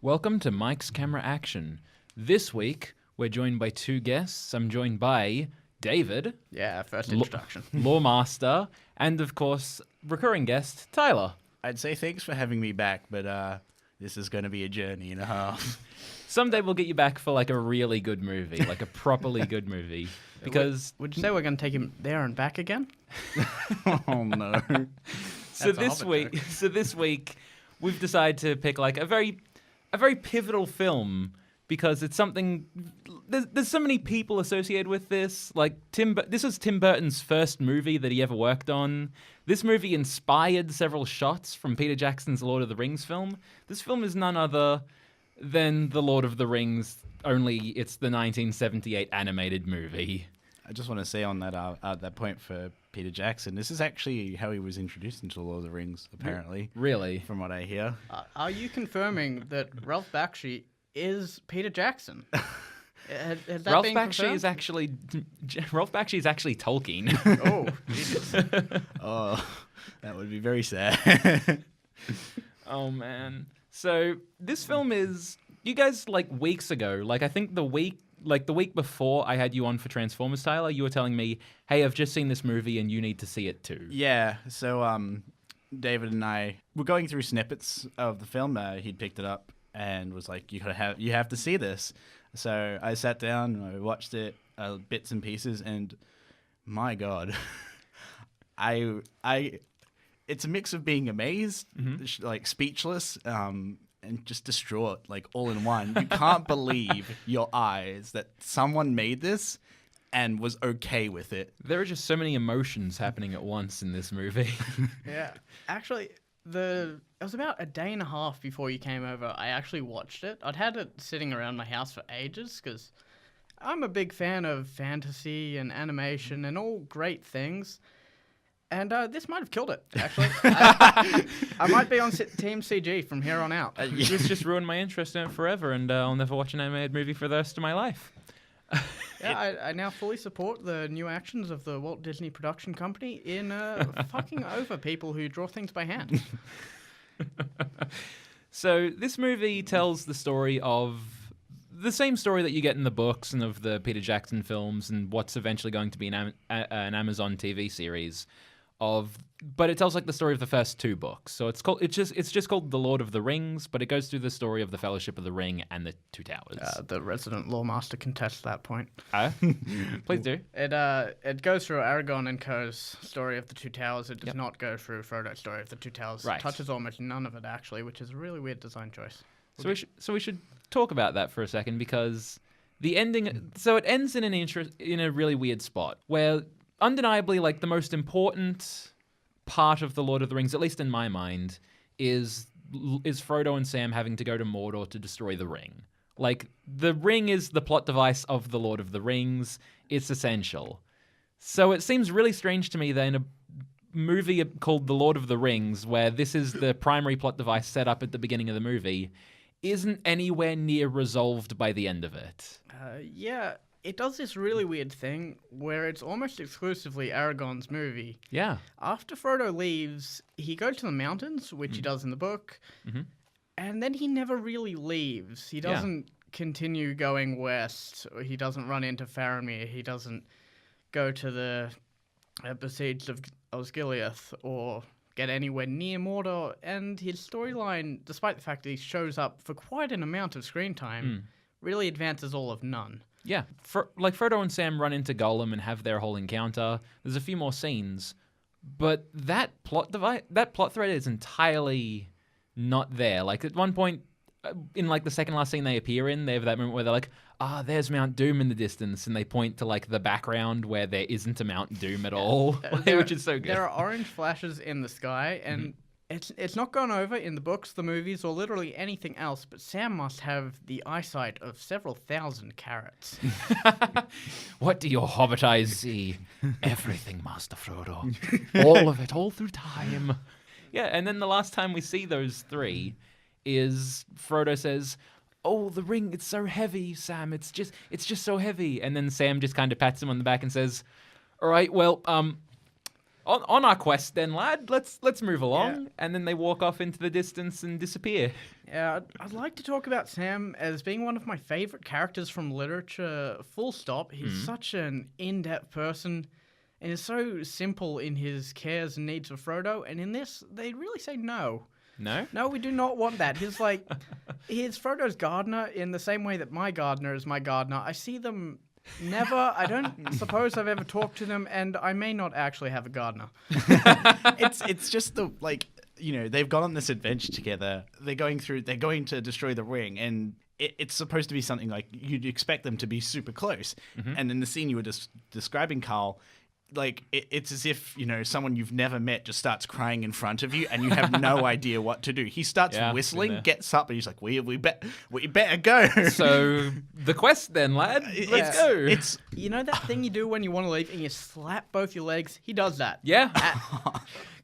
Welcome to Mike's Camera Action. This week, we're joined by two guests. I'm joined by David. Yeah, first introduction. Lawmaster, and of course, recurring guest, Tyler. I'd say thanks for having me back, but this is going to be a journey and a half. Someday we'll get you back for like a really good movie, like a properly good movie. Because Would you say we're going to take him there and back again? Oh, no. That's a this week, we've decided to pick like a very pivotal film because it's something. There's so many people associated with this. Like this was Tim Burton's first movie that he ever worked on. This movie inspired several shots from Peter Jackson's Lord of the Rings film. This film is none other than The Lord of the Rings, only it's the 1978 animated movie. I just want to say on that point for Peter Jackson, this is actually how he was introduced into Lord of the Rings, apparently. Really? From what I hear. Are you confirming that Ralph Bakshi is Peter Jackson? Has that Ralph been Bakshi is actually Tolkien. Oh, Jesus. Oh, that would be very sad. Oh man. So this film is, you guys, like weeks ago, like I think the week before I had you on for Transformers, Tyler, you were telling me, hey, I've just seen this movie and you need to see it too. Yeah, so David and I were going through snippets of the film. He'd picked it up and was like, you have to see this. So I sat down and I watched it, bits and pieces, and my God, it's a mix of being amazed, like speechless, and just distraught, like all in one. You can't believe your eyes that someone made this and was okay with it. There are just so many emotions happening at once in this movie. Yeah. Actually, it was about a day and a half before you came over. I actually watched it. I'd had it sitting around my house for ages because I'm a big fan of fantasy and animation and all great things. And this might have killed it, actually. I might be on Team CG from here on out. This just ruined my interest in it forever, and I'll never watch an animated movie for the rest of my life. Yeah, I now fully support the new actions of the Walt Disney Production Company in fucking over people who draw things by hand. So this movie tells the story of the same story that you get in the books and of the Peter Jackson films and what's eventually going to be an Amazon TV series. But it tells like the story of the first two books. So it's just called The Lord of the Rings, but it goes through the story of the Fellowship of the Ring and the Two Towers. The resident lawmaster contests that point. Please do. It goes through Aragorn and Co.'s story of the Two Towers. It does not go through Frodo's story of the Two Towers. Right. It touches almost none of it actually, which is a really weird design choice. So we should talk about that for a second because the ending. So it ends in a really weird spot where undeniably, like the most important part of the Lord of the Rings, at least in my mind, is Frodo and Sam having to go to Mordor to destroy the ring. Like the ring is the plot device of the Lord of the Rings. It's essential. So it seems really strange to me that in a movie called The Lord of the Rings, where this is the primary plot device set up at the beginning of the movie, isn't anywhere near resolved by the end of it. Yeah, it does this really weird thing where it's almost exclusively Aragorn's movie. Yeah. After Frodo leaves, he goes to the mountains, which he does in the book, and then he never really leaves. He doesn't continue going west. He doesn't run into Faramir. He doesn't go to the besieged of Osgiliath or get anywhere near Mordor. And his storyline, despite the fact that he shows up for quite an amount of screen time, really advances all of none. Yeah, like Frodo and Sam run into Gollum and have their whole encounter. There's a few more scenes, but that plot thread is entirely not there. Like at one point, in like the second last scene they appear in, they have that moment where they're like, there's Mount Doom in the distance, and they point to like the background where there isn't a Mount Doom at all, which is so good. There are orange flashes in the sky, and it's not gone over in the books, the movies, or literally anything else, but Sam must have the eyesight of several thousand carats. What do your hobbit eyes see? Everything, Master Frodo. All of it, all through time. Yeah, and then the last time we see those three is Frodo says, "Oh, the ring, it's so heavy, Sam. It's just so heavy." And then Sam just kind of pats him on the back and says, "All right, well, On our quest then, lad. Let's move along. Yeah. And then they walk off into the distance and disappear. Yeah, I'd like to talk about Sam as being one of my favorite characters from literature, full stop. He's such an in-depth person and is so simple in his cares and needs for Frodo. And in this, they really say no. No? No, we do not want that. He's like, he's Frodo's gardener in the same way that my gardener is my gardener. I see them never. I don't suppose I've ever talked to them, and I may not actually have a gardener. It's just the, like, you know, they've gone on this adventure together. They're going to destroy the ring, and it's supposed to be something like you'd expect them to be super close. And in the scene you were just describing, Carl, like it's as if, you know, someone you've never met just starts crying in front of you and you have no idea what to do. He starts whistling, gets up, and he's like, we better go. So the quest then, lad. Let's go. It's, you know that thing you do when you want to leave and you slap both your legs? He does that. Yeah.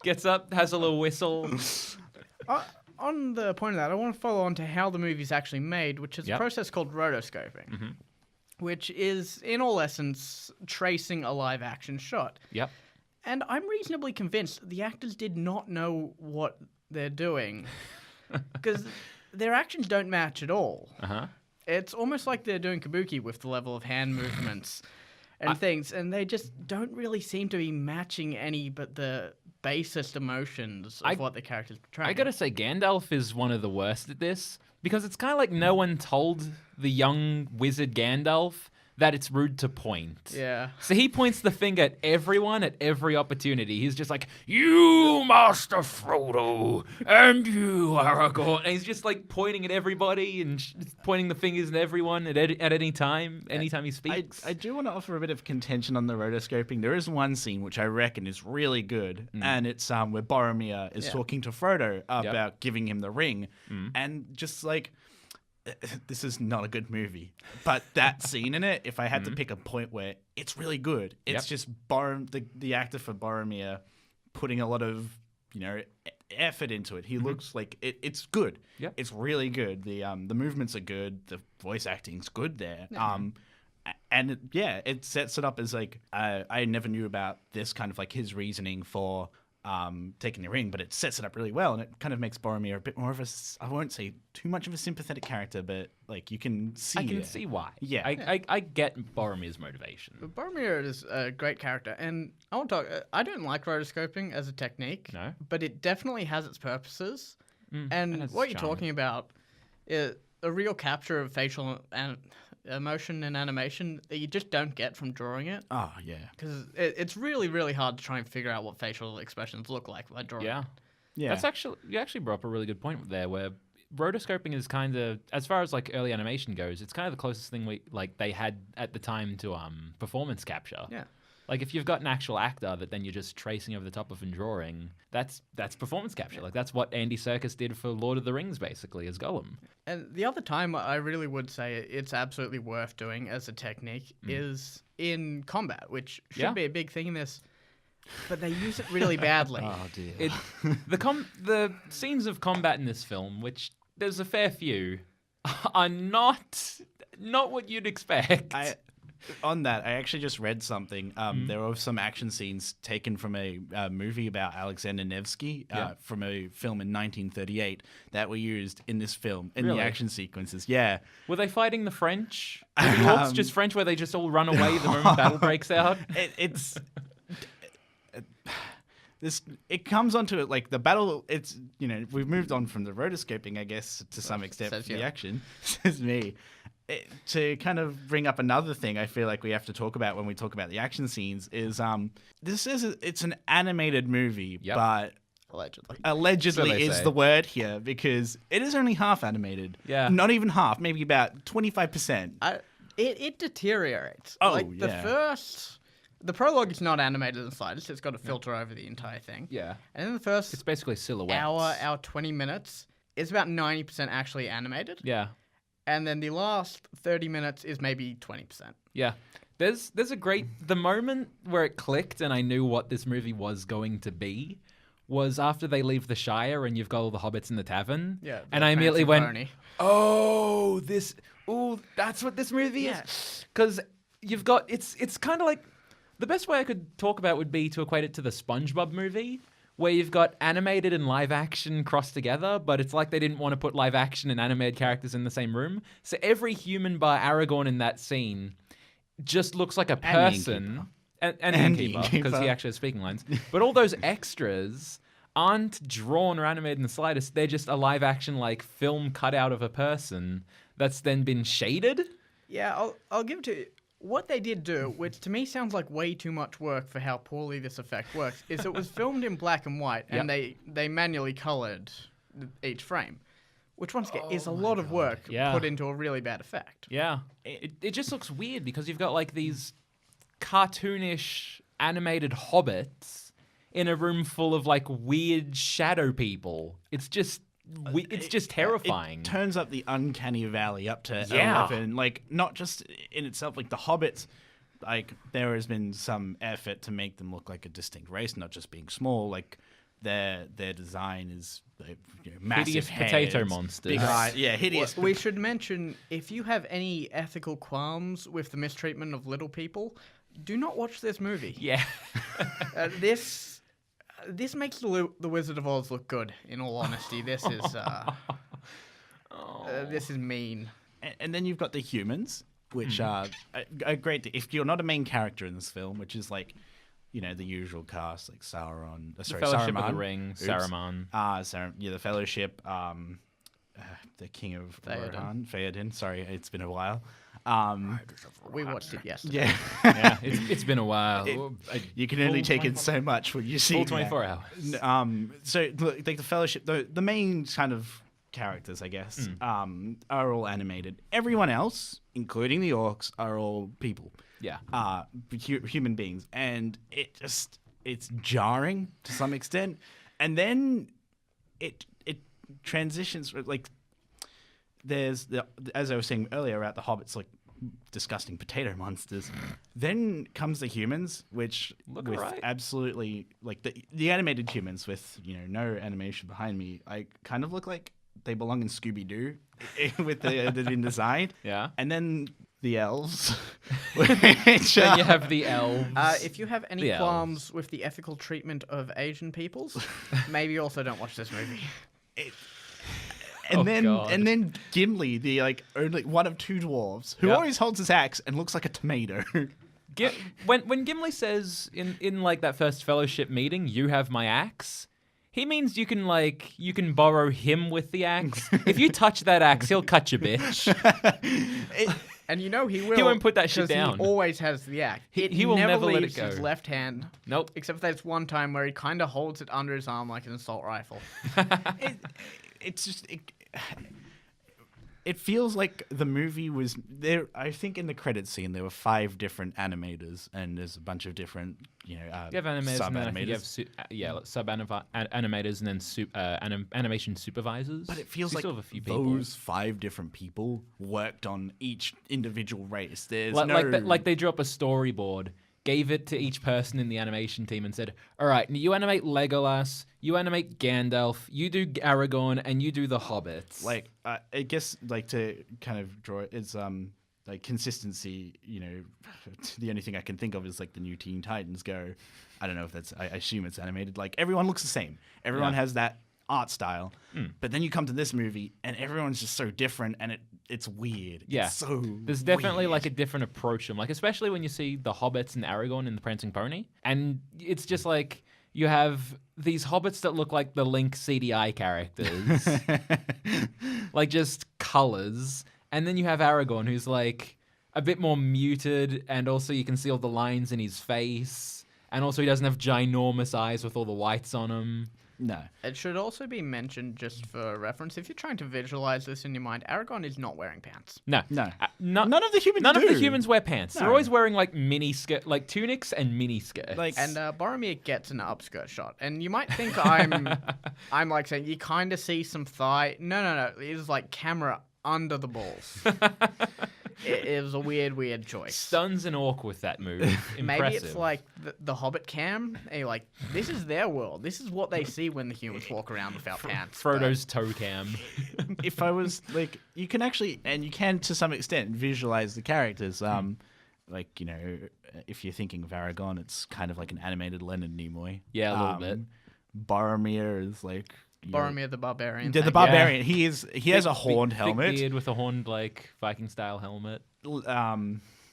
Gets up, has a little whistle. On the point of that, I want to follow on to how the movie's actually made, which is a process called rotoscoping. Which is, in all essence, tracing a live-action shot. Yep. And I'm reasonably convinced the actors did not know what they're doing. Because their actions don't match at all. It's almost like they're doing kabuki with the level of hand movements and things, and they just don't really seem to be matching any but the basest emotions of what the character's portraying. I gotta say, Gandalf is one of the worst at this. Because it's kind of like no one told the young wizard Gandalf that it's rude to point. Yeah. So he points the finger at everyone at every opportunity. He's just like, you, Master Frodo, and you, Aragorn. And he's just like pointing at everybody and pointing the fingers at everyone at any time, anytime he speaks. I do want to offer a bit of contention on the rotoscoping. There is one scene which I reckon is really good, and it's where Boromir is talking to Frodo about giving him the ring, and just like, this is not a good movie, but that scene in it, if I had to pick a point where it's really good, it's just the actor for Boromir putting a lot of, you know, effort into it. He looks like it's good. Yep. It's really good. The movements are good. The voice acting's good there. And it sets it up as like I never knew about this kind of like his reasoning for taking the ring, but it sets it up really well, and it kind of makes Boromir a bit more of a, I won't say too much of a sympathetic character, but like you can see. I can see why. Yeah. I get Boromir's motivation. Boromir is a great character, and I want to talk. I don't like rotoscoping as a technique, but it definitely has its purposes. And what you're talking about is a real capture of facial emotion and animation that you just don't get from drawing it. Oh, yeah. Because it's really, really hard to try and figure out what facial expressions look like by drawing it. Yeah. That's actually, you actually brought up a really good point there, where rotoscoping is kind of, as far as like early animation goes, it's kind of the closest thing they had at the time to performance capture. Yeah. Like if you've got an actual actor that then you're just tracing over the top of and drawing, that's performance capture. Like that's what Andy Serkis did for Lord of the Rings, basically, as Gollum. And the other time I really would say it's absolutely worth doing as a technique is in combat, which should be a big thing in this, but they use it really badly. Oh dear. The scenes of combat in this film, which there's a fair few, are not what you'd expect. On that, I actually just read something. There were some action scenes taken from a movie about Alexander Nevsky from a film in 1938 that were used in this film in the action sequences. Yeah. Were they fighting the French? The orcs just French where they just all run away the moment battle breaks out? It comes onto it like the battle. It's, you know, we've moved on from the rotoscoping, I guess, to some extent for the action. Says me. To kind of bring up another thing I feel like we have to talk about when we talk about the action scenes is it's an animated movie, but allegedly is the word here, because it is only half animated. Yeah. Not even half, maybe about 25%. It deteriorates. Oh, like the prologue is not animated in the slightest. It's got a filter over the entire thing. Yeah. And then the first it's basically silhouettes. hour 20 minutes is about 90% actually animated. Yeah. And then the last 30 minutes is maybe 20%. Yeah. There's a great... The moment where it clicked and I knew what this movie was going to be was after they leave the Shire and you've got all the hobbits in the tavern. Yeah. And I immediately went, that's what this movie is? Because you've got... It's kind of like... The best way I could talk about would be to equate it to the SpongeBob movie, where you've got animated and live action crossed together, but it's like they didn't want to put live action and animated characters in the same room. So every human bar Aragorn in that scene just looks like a person. And Innkeeper, because he actually has speaking lines. But all those extras aren't drawn or animated in the slightest. They're just a live action like film cutout of a person that's then been shaded. Yeah, I'll give it to you. What they did do, which to me sounds like way too much work for how poorly this effect works, is it was filmed in black and white, and they manually colored each frame, which once again is a lot of work put into a really bad effect. Yeah, it just looks weird because you've got like these cartoonish animated hobbits in a room full of like weird shadow people. It's just terrifying. It turns up the uncanny valley up to 11. Like, not just in itself, like the hobbits, like there has been some effort to make them look like a distinct race, not just being small. Like their design is massive hideous heads, potato monsters. big eyes. Yeah, hideous. We should mention, if you have any ethical qualms with the mistreatment of little people, do not watch this movie. Yeah. This makes the Wizard of Oz look good. In all honesty, this is mean. And then you've got the humans, which are a great. If you're not a main character in this film, which is like, the usual cast, like Sauron, The Fellowship of Saruman, the Ring, Saruman. the Fellowship, the King of Rohan, Theoden. Sorry, it's been a while. We watched it yesterday. Yeah, it's been a while. You can only take in so much when you see Full 24 hours. So like the Fellowship, the main kind of characters, I guess, are all animated. Everyone else, including the orcs, are all people. Yeah. Human beings, and it's jarring to some extent, and then it transitions like. There's as I was saying earlier about the hobbits, like disgusting potato monsters. Then comes the humans, which absolutely like the animated humans with no animation behind me. I kind of look like they belong in Scooby Doo with the design. Yeah, and then the elves. Then you have the elves. If you have any qualms with the ethical treatment of Asian peoples, maybe also don't watch this movie. And then Gimli, the only one of two dwarves, who always holds his axe and looks like a tomato. When Gimli says in like that first Fellowship meeting, "You have my axe," he means you can borrow him with the axe. If you touch that axe, he'll cut you, bitch. And he will. He won't put that shit down. He always has the axe. He will never let it leaves go. his left hand. Nope. Except for that one time where he kind of holds it under his arm like an assault rifle. It's just it feels like the movie was there. I think in the credits scene there were 5 different animators, and there's a bunch of different you have animators, sub-animators. Animators, and then animation supervisors. But it feels like still have a few people. Those 5 different people worked on each individual race. There's like they drew up a storyboard, gave it to each person in the animation team and said, all right, you animate Legolas, you animate Gandalf, you do Aragorn, and you do the hobbits. Like, I guess, like, to kind of draw it, it's, like, consistency, the only thing I can think of is, like, the new Teen Titans Go. I don't know if that's, I assume it's animated. Like, everyone looks the same. Everyone has that art style. But then you come to this movie, and everyone's just so different, and it's weird. Yeah. It's so There's definitely weird. like a different approach to them. Like, especially when you see the hobbits and Aragorn in the Prancing Pony. And it's just like you have these hobbits that look like the Link CDI characters. Like just colors. And then you have Aragorn, who's like a bit more muted, and also you can see all the lines in his face. And also he doesn't have ginormous eyes with all the whites on him. No. It should also be mentioned, just for reference, if you're trying to visualize this in your mind, Aragorn is not wearing pants. No. None of the humans None do. of the humans wear pants. No. They're always wearing like mini skirt, like tunics and mini skirts. Like, And Boromir gets an upskirt shot, and you might think I'm like saying you kind of see some thigh. No. It is like camera under the balls. It was a weird choice. Stuns an orc with that move. Impressive. Maybe it's like the Hobbit cam. And you're like, this is their world. This is what they see when the humans walk around without pants. Frodo's toe cam. if I was like, you can actually, and you can to some extent visualize the characters. like, you know, if you're thinking of Aragon, it's kind of like an animated Leonard Nimoy. Yeah, a little bit. Boromir is like Boromir the Barbarian. The thing. barbarian. He has a horned thick helmet. beard with a horned like Viking style helmet.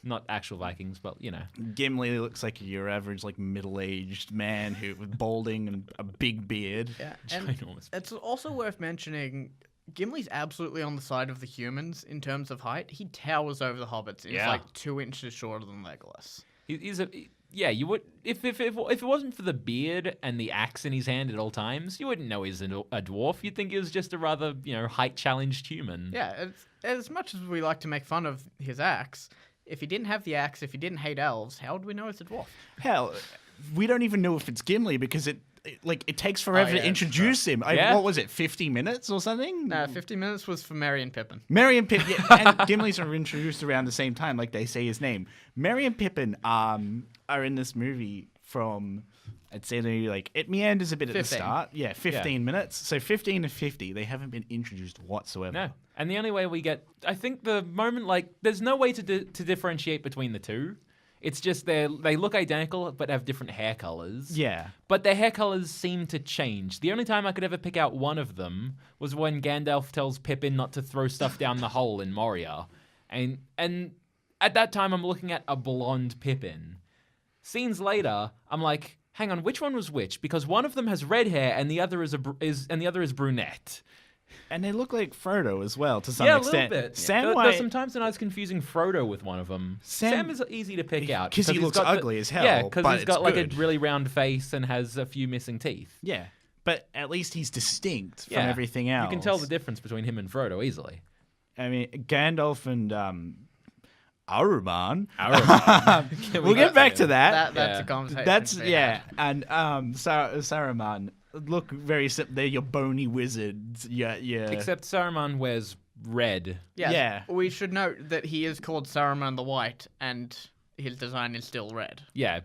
Not actual Vikings, but you know. Gimli looks like your average like middle-aged man who with balding and a big beard. Yeah, and Ginormous. it's also worth mentioning. Gimli's absolutely on the side of the humans in terms of height. He towers over the hobbits. He's like 2 inches shorter than Legolas. You would if it wasn't for the beard and the axe in his hand at all times, you wouldn't know he's a dwarf. You'd think he was just a rather height challenged human. Yeah, as much as we like to make fun of his axe, if he didn't have the axe, if he didn't hate elves, how would we know it's a dwarf? Hell, we don't even know if it's Gimli because it takes forever to introduce him. What was it, 50 minutes or something? No, 50 minutes was for Merry and Pippin. Merry and Pippin, yeah, and Gimli's are introduced around the same time, like they say his name. Merry and Pippin are in this movie from, I'd say it meanders a bit at 15. the start. Yeah, 15 minutes. So 15 to 50, they haven't been introduced whatsoever. No. And the only way we get, I think the moment, there's no way to differentiate between the two. It's just they look identical but have different hair colors. Yeah. But their hair colors seem to change. The only time I could ever pick out one of them was when Gandalf tells Pippin not to throw stuff down the hole in Moria. And at that time I'm looking at a blonde Pippin. Scenes later, I'm like, hang on, which one was which? Because one of them has red hair and the other is brunette. And they look like Frodo as well, to some Yeah, extent. a little bit. Samwise, sometimes when I was confusing Frodo with one of them. Sam is easy to pick out. Because he he's looks got ugly as hell. Yeah, because but he's got it's a good. really round face and has a few missing teeth. Yeah, but at least he's distinct from Yeah. everything else. You can tell the difference between him and Frodo easily. I mean, Gandalf and Aruman. We'll get back to that. That's Yeah. a conversation. That's to be yeah, had. and Saruman look very simple. They're your bony wizards. Yeah. Except Saruman wears red. Yes, Yeah. we should note that he is called Saruman the White, and his design is still red. Yeah,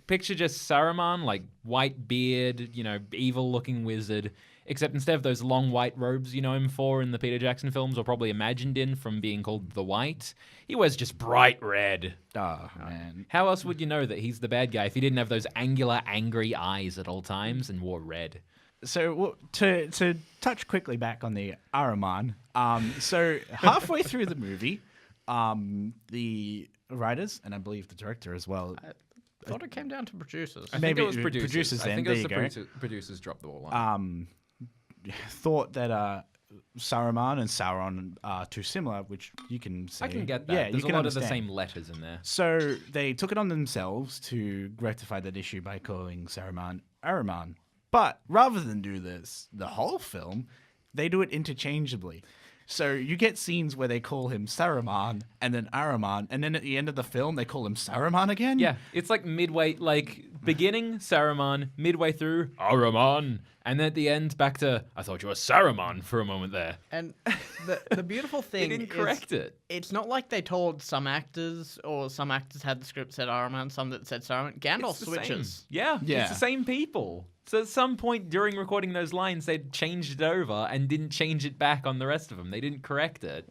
picture just Saruman, white beard, evil-looking wizard. Except instead of those long white robes you know him for in the Peter Jackson films, or probably imagined in from being called the White, he wears just bright red. Oh man. How else would you know that he's the bad guy if he didn't have those angular, angry eyes at all times and wore red? So to touch quickly back on the Aruman. So halfway through the movie, the writers and I believe the director as well. I thought it came down to producers. I Maybe think it was producers. then, I think there it was you the go. producers dropped the ball on. Thought that Saruman and Sauron are too similar, which you can say. I can get that. Yeah, There's you a can lot understand. of the same letters in there. So they took it on themselves to rectify that issue by calling Saruman Aruman. But rather than do this the whole film, they do it interchangeably. So you get scenes where they call him Saruman and then Aruman, and then at the end of the film they call him Saruman again. Yeah, it's like midway, beginning Saruman, midway through Aruman, and then at the end back to I thought you were Saruman for a moment there. And the beautiful They thing didn't correct is, it. it's not like they told some actors, or some actors had the script said Saruman, some that said Saruman. Gandalf It's the switches. same. Yeah, Yeah. it's the same people. So at some point during recording those lines, they'd changed it over and didn't change it back on the rest of them. They didn't correct it.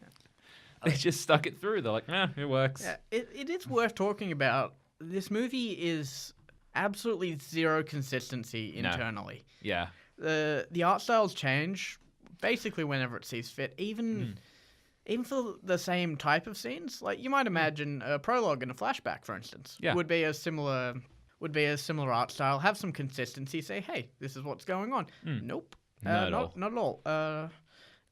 They just stuck it through. They're like, it works. Yeah, it is worth talking about. This movie is absolutely zero consistency internally. Yeah. The art styles change basically whenever it sees fit. Even for the same type of scenes, like you might imagine a prologue and a flashback, for instance, Yeah. would be a similar art style. Have some consistency. Say, hey, this is what's going on. Nope, Not at all. Not at all.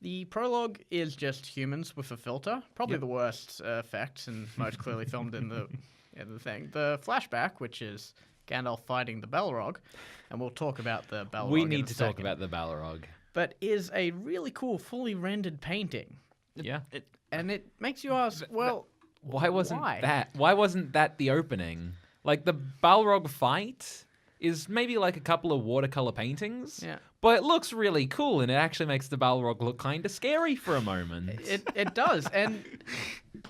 The prologue is just humans with a filter. Probably the worst effect and most clearly filmed in the thing. The flashback, which is Gandalf fighting the Balrog, and we'll talk about the Balrog. We in need a to talk second, about the Balrog. but is a really cool, fully rendered painting, Yeah. and it makes you ask, well, Why wasn't why? Why wasn't that the opening? The Balrog fight is maybe a couple of watercolor paintings. Yeah. But it looks really cool, and it actually makes the Balrog look kind of scary for a moment. It does, and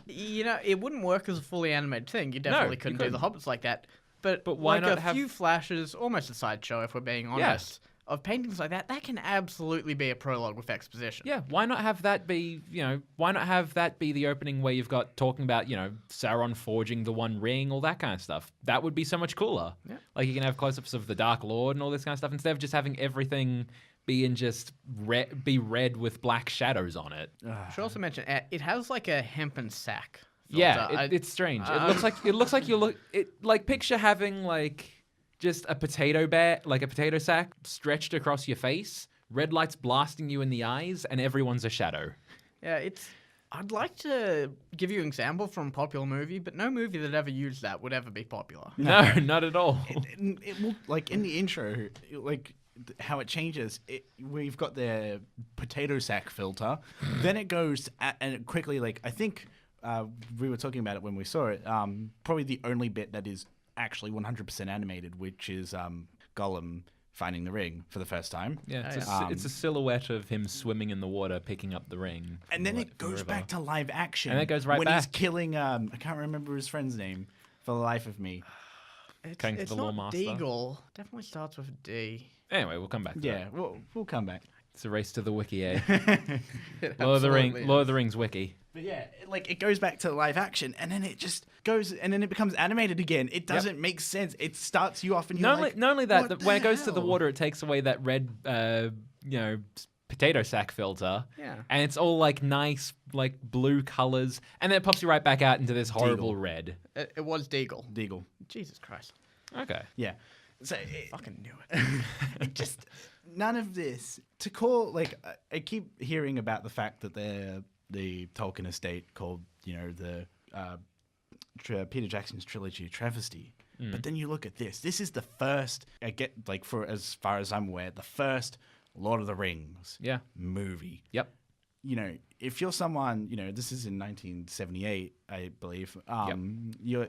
it wouldn't work as a fully animated thing. You definitely you couldn't do the couldn't. hobbits like that. But why not a have- few flashes, almost a sideshow if we're being honest, of paintings like that, that can absolutely be a prologue with exposition. Yeah, why not have that be, why not have that be the opening where you've got talking about, Sauron forging the One Ring, all that kind of stuff. That would be so much cooler. Yeah. Like you can have close-ups of the Dark Lord and all this kind of stuff instead of just having everything be in just be red with black shadows on it. I should also mention it has like a hempen sack. Yeah, filter. it's strange. It looks like picture having like just a potato sack stretched across your face, red lights blasting you in the eyes, and everyone's a shadow. Yeah, I'd like to give you an example from a popular movie, but no movie that ever used that would ever be popular. No, not at all. It will, like in the intro, like how it changes. We've got the potato sack filter, then it goes and it quickly, like I think we were talking about it when we saw it. Probably the only bit that is actually 100% animated, which is Gollum finding the ring for the first time. Yeah, it's a silhouette of him swimming in the water, picking up the ring. And then it goes back to live action. And it goes right when back. He's killing, I can't remember his friend's name for the life of me. It's the not Law Master. Deagle. Definitely starts with a D. Anyway, we'll come back to that. Yeah, we'll come back. It's a race to the wiki, eh? It Lord of absolutely the Rings wiki. But yeah, it goes back to live action, and then it just goes, and then it becomes animated again. It doesn't make sense. It starts you off, and you're Not only that, "What when it the goes to the hell?" water, it takes away that red, potato sack filter. Yeah. And it's all like nice, like blue colors, and then it pops you right back out into this horrible red. It was Deagle. Deagle. Jesus Christ. Okay. Yeah. So Fucking knew it. it just none of this to call like I keep hearing about the fact that they're the Tolkien estate called the Peter Jackson's trilogy travesty, but then you look at this is the first for as far as I'm aware the first Lord of the Rings movie. Yep. If you're someone, this is in 1978, I believe. You're,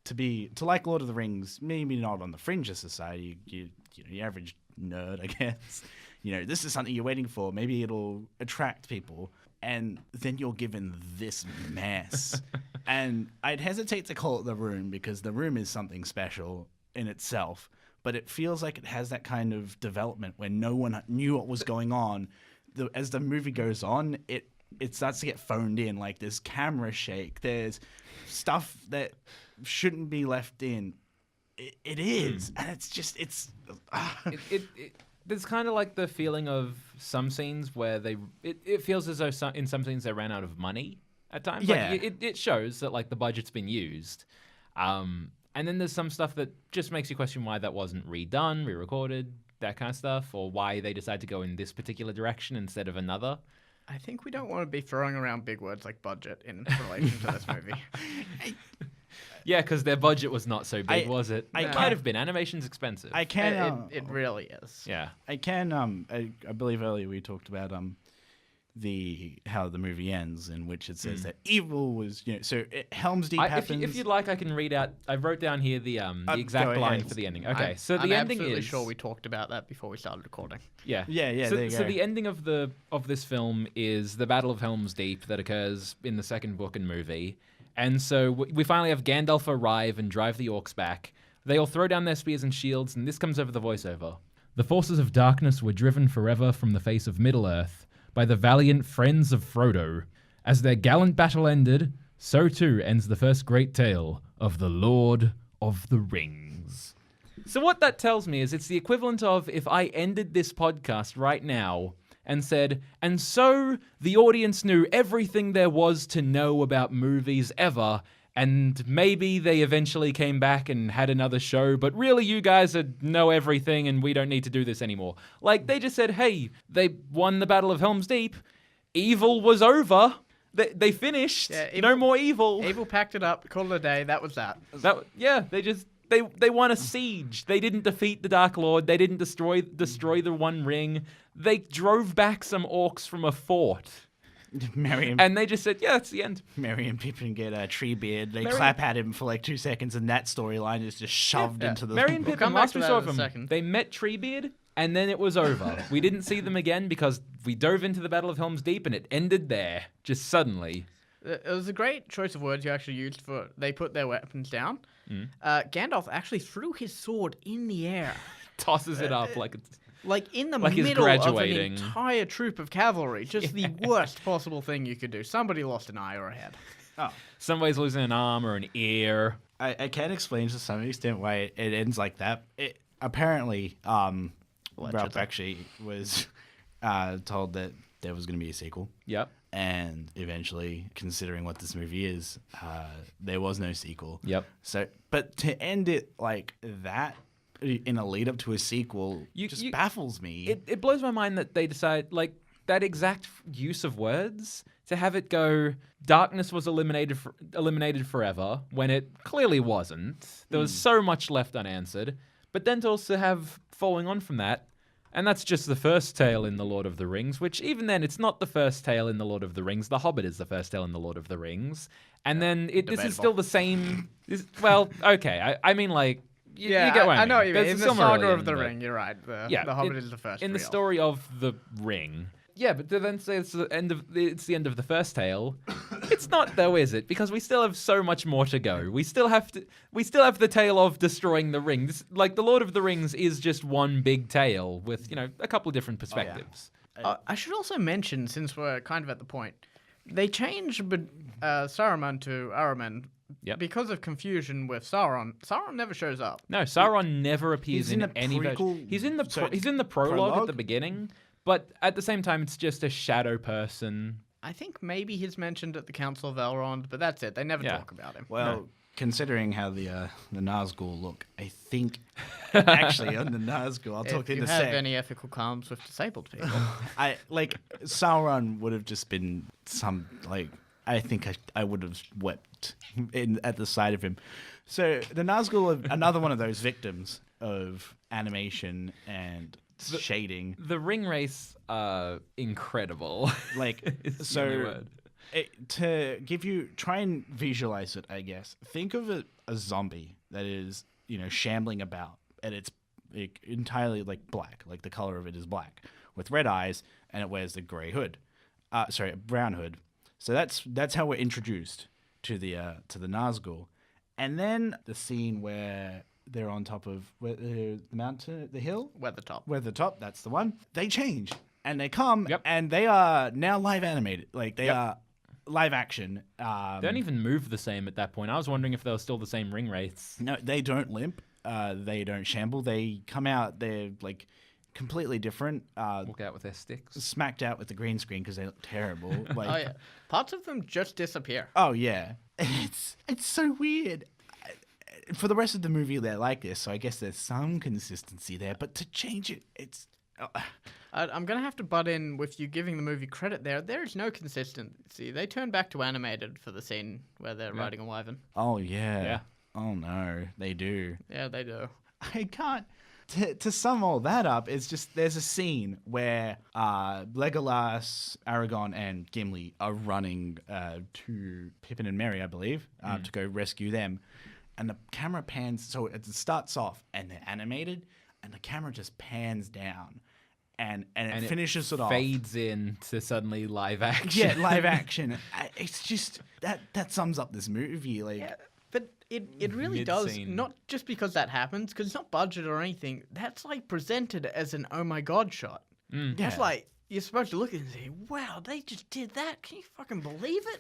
to like Lord of the Rings, maybe not on the fringe of society, your average nerd, I guess. This is something you're waiting for. Maybe it'll attract people, and then you're given this mess. And I'd hesitate to call it The Room because The Room is something special in itself, but it feels like it has that kind of development where no one knew what was going on. As the movie goes on, it starts to get phoned in. Like there's camera shake, there's stuff that shouldn't be left in. It is, and it's just There's kind of like the feeling of some scenes where it feels as though in some scenes they ran out of money at times. Yeah. Like, it shows that like the budget's been used. And then there's some stuff that just makes you question why that wasn't redone, re-recorded, that kind of stuff, or why they decided to go in this particular direction instead of another. I think we don't want to be throwing around big words like budget in relation to this movie. Yeah, because their budget was not so big, was it? It No. might have been. Animation's expensive. I can. It really is. Yeah. I can. I believe earlier we talked about how the movie ends, in which it says that evil was Helm's Deep happens. If you'd like, I can read out. I wrote down here the exact go line ahead. for the ending. Okay, so I'm the ending absolutely is sure we talked about that before we started recording. Yeah. Yeah, So, there you so go. the ending of this film is the Battle of Helm's Deep that occurs in the second book and movie. And so we finally have Gandalf arrive and drive the orcs back. They all throw down their spears and shields, and this comes over the voiceover. The forces of darkness were driven forever from the face of Middle-earth by the valiant friends of Frodo. As their gallant battle ended, so too ends the first great tale of the Lord of the Rings. So what that tells me is it's the equivalent of if I ended this podcast right now and said, and so the audience knew everything there was to know about movies ever, and maybe they eventually came back and had another show, but really you guys know everything and we don't need to do this anymore. Like, they just said, hey, they won the Battle of Helm's Deep. Evil was over. They finished. Yeah, no more evil. Evil packed it up, called it a day. That was that. They won a siege. They didn't defeat the Dark Lord. They didn't destroy the One Ring. They drove back some orcs from a fort. And they just said, yeah, that's the end. Merry and Pippin get a tree beard. They clap at him for like 2 seconds, and that storyline is just shoved into the. Merry and We'll Pippin, come back last to we that saw in a them, second. they met Treebeard, and then it was over. We didn't see them again because we dove into the Battle of Helm's Deep, and it ended there, just suddenly. It was a great choice of words you actually used for they put their weapons down. Gandalf actually threw his sword in the air. tosses it up like it's... Like in the Like he's middle graduating. of an entire troop of cavalry. Just the worst possible thing you could do. Somebody lost an eye or a head. Oh. Somebody's losing an arm or an ear. I can explain to some extent why it ends like that. It apparently, Ralph actually was told that there was going to be a sequel. Yep. And eventually, considering what this movie is, there was no sequel. Yep. So, but to end it like that in a lead up to a sequel just baffles me. It blows my mind that they decide, like, that exact use of words to have it go, darkness was eliminated forever, when it clearly wasn't. There was so much left unanswered. But then to also have, following on from that, and that's just the first tale in The Lord of the Rings, which even then, it's not the first tale in The Lord of the Rings. The Hobbit is the first tale in The Lord of the Rings. And then this is still the same... well, okay. I mean, like... You get what I mean. know what you mean. In the Saga of the but- Ring, you're right. The Hobbit is the first. in the real. story of the Ring. Yeah, but to then say it's the end of the first tale, it's not though, is it? Because we still have so much more to go. We still have the tale of destroying the ring. This, like the Lord of the Rings is just one big tale with, a couple of different perspectives. I should also mention, since we're kind of at the point, they changed Saruman to Ahriman because of confusion with Sauron. Sauron never shows up. No, Sauron never appears He's in a any prequel- version. He's in the so he's in the prologue at the beginning, but at the same time, it's just a shadow person. I think maybe he's mentioned at the Council of Elrond, but that's it. They never talk about him. Well, considering how the Nazgul look, I think actually on the Nazgul, I'll talk if in you a have sec. any ethical qualms with disabled people. I like Sauron would have just been I think I would have wept at the sight of him. So the Nazgul are another one of those victims of animation and shading. The ring race are incredible. Like It's the so. only word. To give you, try and visualize it, I guess. Think of a zombie that is, shambling about, and it's entirely like black, like the color of it is black, with red eyes, and it wears the brown hood. So that's how we're introduced to the Nazgul, and then the scene where they're on top of the mountain, the hill, Weathertop. That's the one. They change and they come, Yep. and they are now live animated, like they are live action. They don't even move the same at that point. I was wondering if they were still the same ring race. No, they don't limp. They don't shamble. They come out. They're like completely different. Walk out with their sticks. Smacked out with the green screen because they look terrible. Like, Oh yeah, parts of them just disappear. oh yeah, it's so weird. For the rest of the movie, they're like this, so I guess there's some consistency there. But to change it, it's. I'm gonna have to butt in with you giving the movie credit there. There is no consistency. They turn back to animated for the scene where they're riding a wyvern. Oh yeah. Yeah. Oh no, they do. Yeah, they do. I can't. To sum all that up, it's just there's a scene where Legolas, Aragorn, and Gimli are running to Pippin and Merry, I believe, to go rescue them, and the camera pans. So it starts off and they're animated, and the camera just pans down, and it finishes it off. Fades in to suddenly live action. Yeah, live action. It's just that sums up this movie. Like. Yeah, but it really does, Mid-scene. not just because that happens, because it's not budget or anything. That's like presented as an oh my god shot. That's Yeah. like, you're supposed to look at it and say, wow, they just did that. Can you fucking believe it?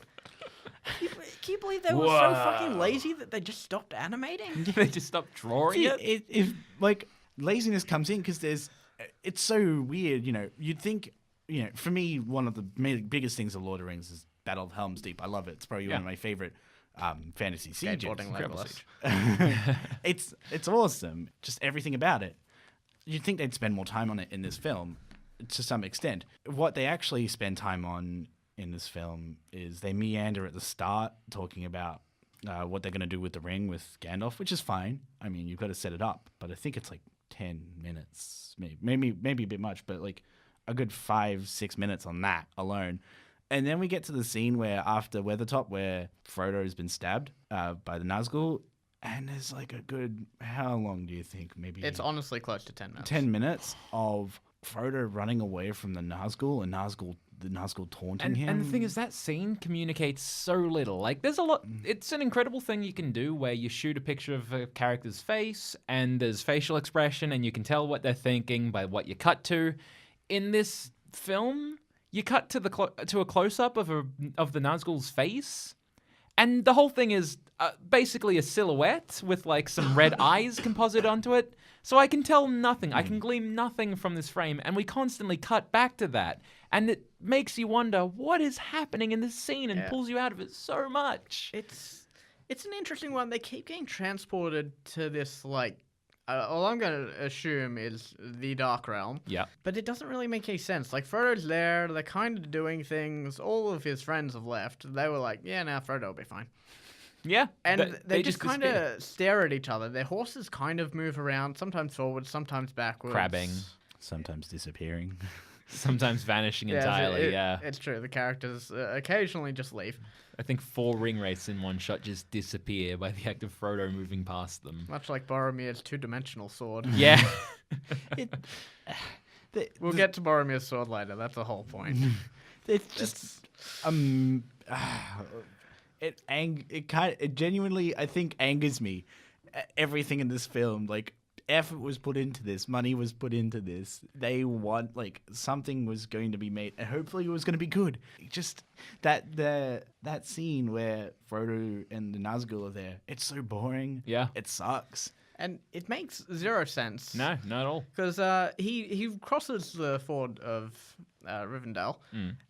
Can you believe they were so fucking lazy that they just stopped animating? They just stopped drawing it. If like laziness comes in because it's so weird. You'd think, for me, one of the biggest things of Lord of the Rings is Battle of Helm's Deep. I love it. It's probably one of my favorite fantasy sieges. Skateboarding Legolas. It's awesome. Just everything about it. You'd think they'd spend more time on it in this film, to some extent. What they actually spend time on in this film is they meander at the start, talking about what they're going to do with the ring with Gandalf, which is fine. I mean, you've got to set it up, but I think it's like 10 minutes, maybe a bit much, but like a good 5-6 minutes on that alone. And then we get to the scene where after Weathertop, where Frodo has been stabbed by the Nazgul, and there's like a good, how long do you think? Maybe It's honestly close to 10 minutes. 10 minutes of Frodo running away from the Nazgul and Nazgul the Nazgul taunting him. And the thing is, that scene communicates so little. Like, there's a lot. It's an incredible thing you can do where you shoot a picture of a character's face and there's facial expression and you can tell what they're thinking by what you cut to. In this film, you cut to to a close up of the Nazgul's face, and the whole thing is basically a silhouette with like some red eyes composite onto it. So I can tell nothing. I can glean nothing from this frame, and we constantly cut back to that. And it makes you wonder what is happening in this scene and pulls you out of it so much. It's an interesting one. They keep getting transported to this, like, all I'm going to assume is the Dark Realm. Yeah. But it doesn't really make any sense. Like, Frodo's there. They're kind of doing things. All of his friends have left. They were like, yeah, nah, Frodo will be fine. Yeah. And they just kind disappear. of stare at each other. Their horses kind of move around, sometimes forwards, sometimes backwards. Crabbing. Sometimes disappearing. Sometimes vanishing entirely, yeah. It's true. The characters occasionally just leave. I think 4 ring wraiths in one shot just disappear by the act of Frodo moving past them. Much like Boromir's two-dimensional sword. Yeah. We'll get to Boromir's sword later. That's the whole point. It's just it genuinely, I think, angers me. Everything in this film, like, effort was put into this, money was put into this. They want, like, something was going to be made, and hopefully it was going to be good. Just that scene where Frodo and the Nazgul are there, it's so boring. Yeah. It sucks. And it makes zero sense. No, not at all. Because he crosses the ford of Rivendell.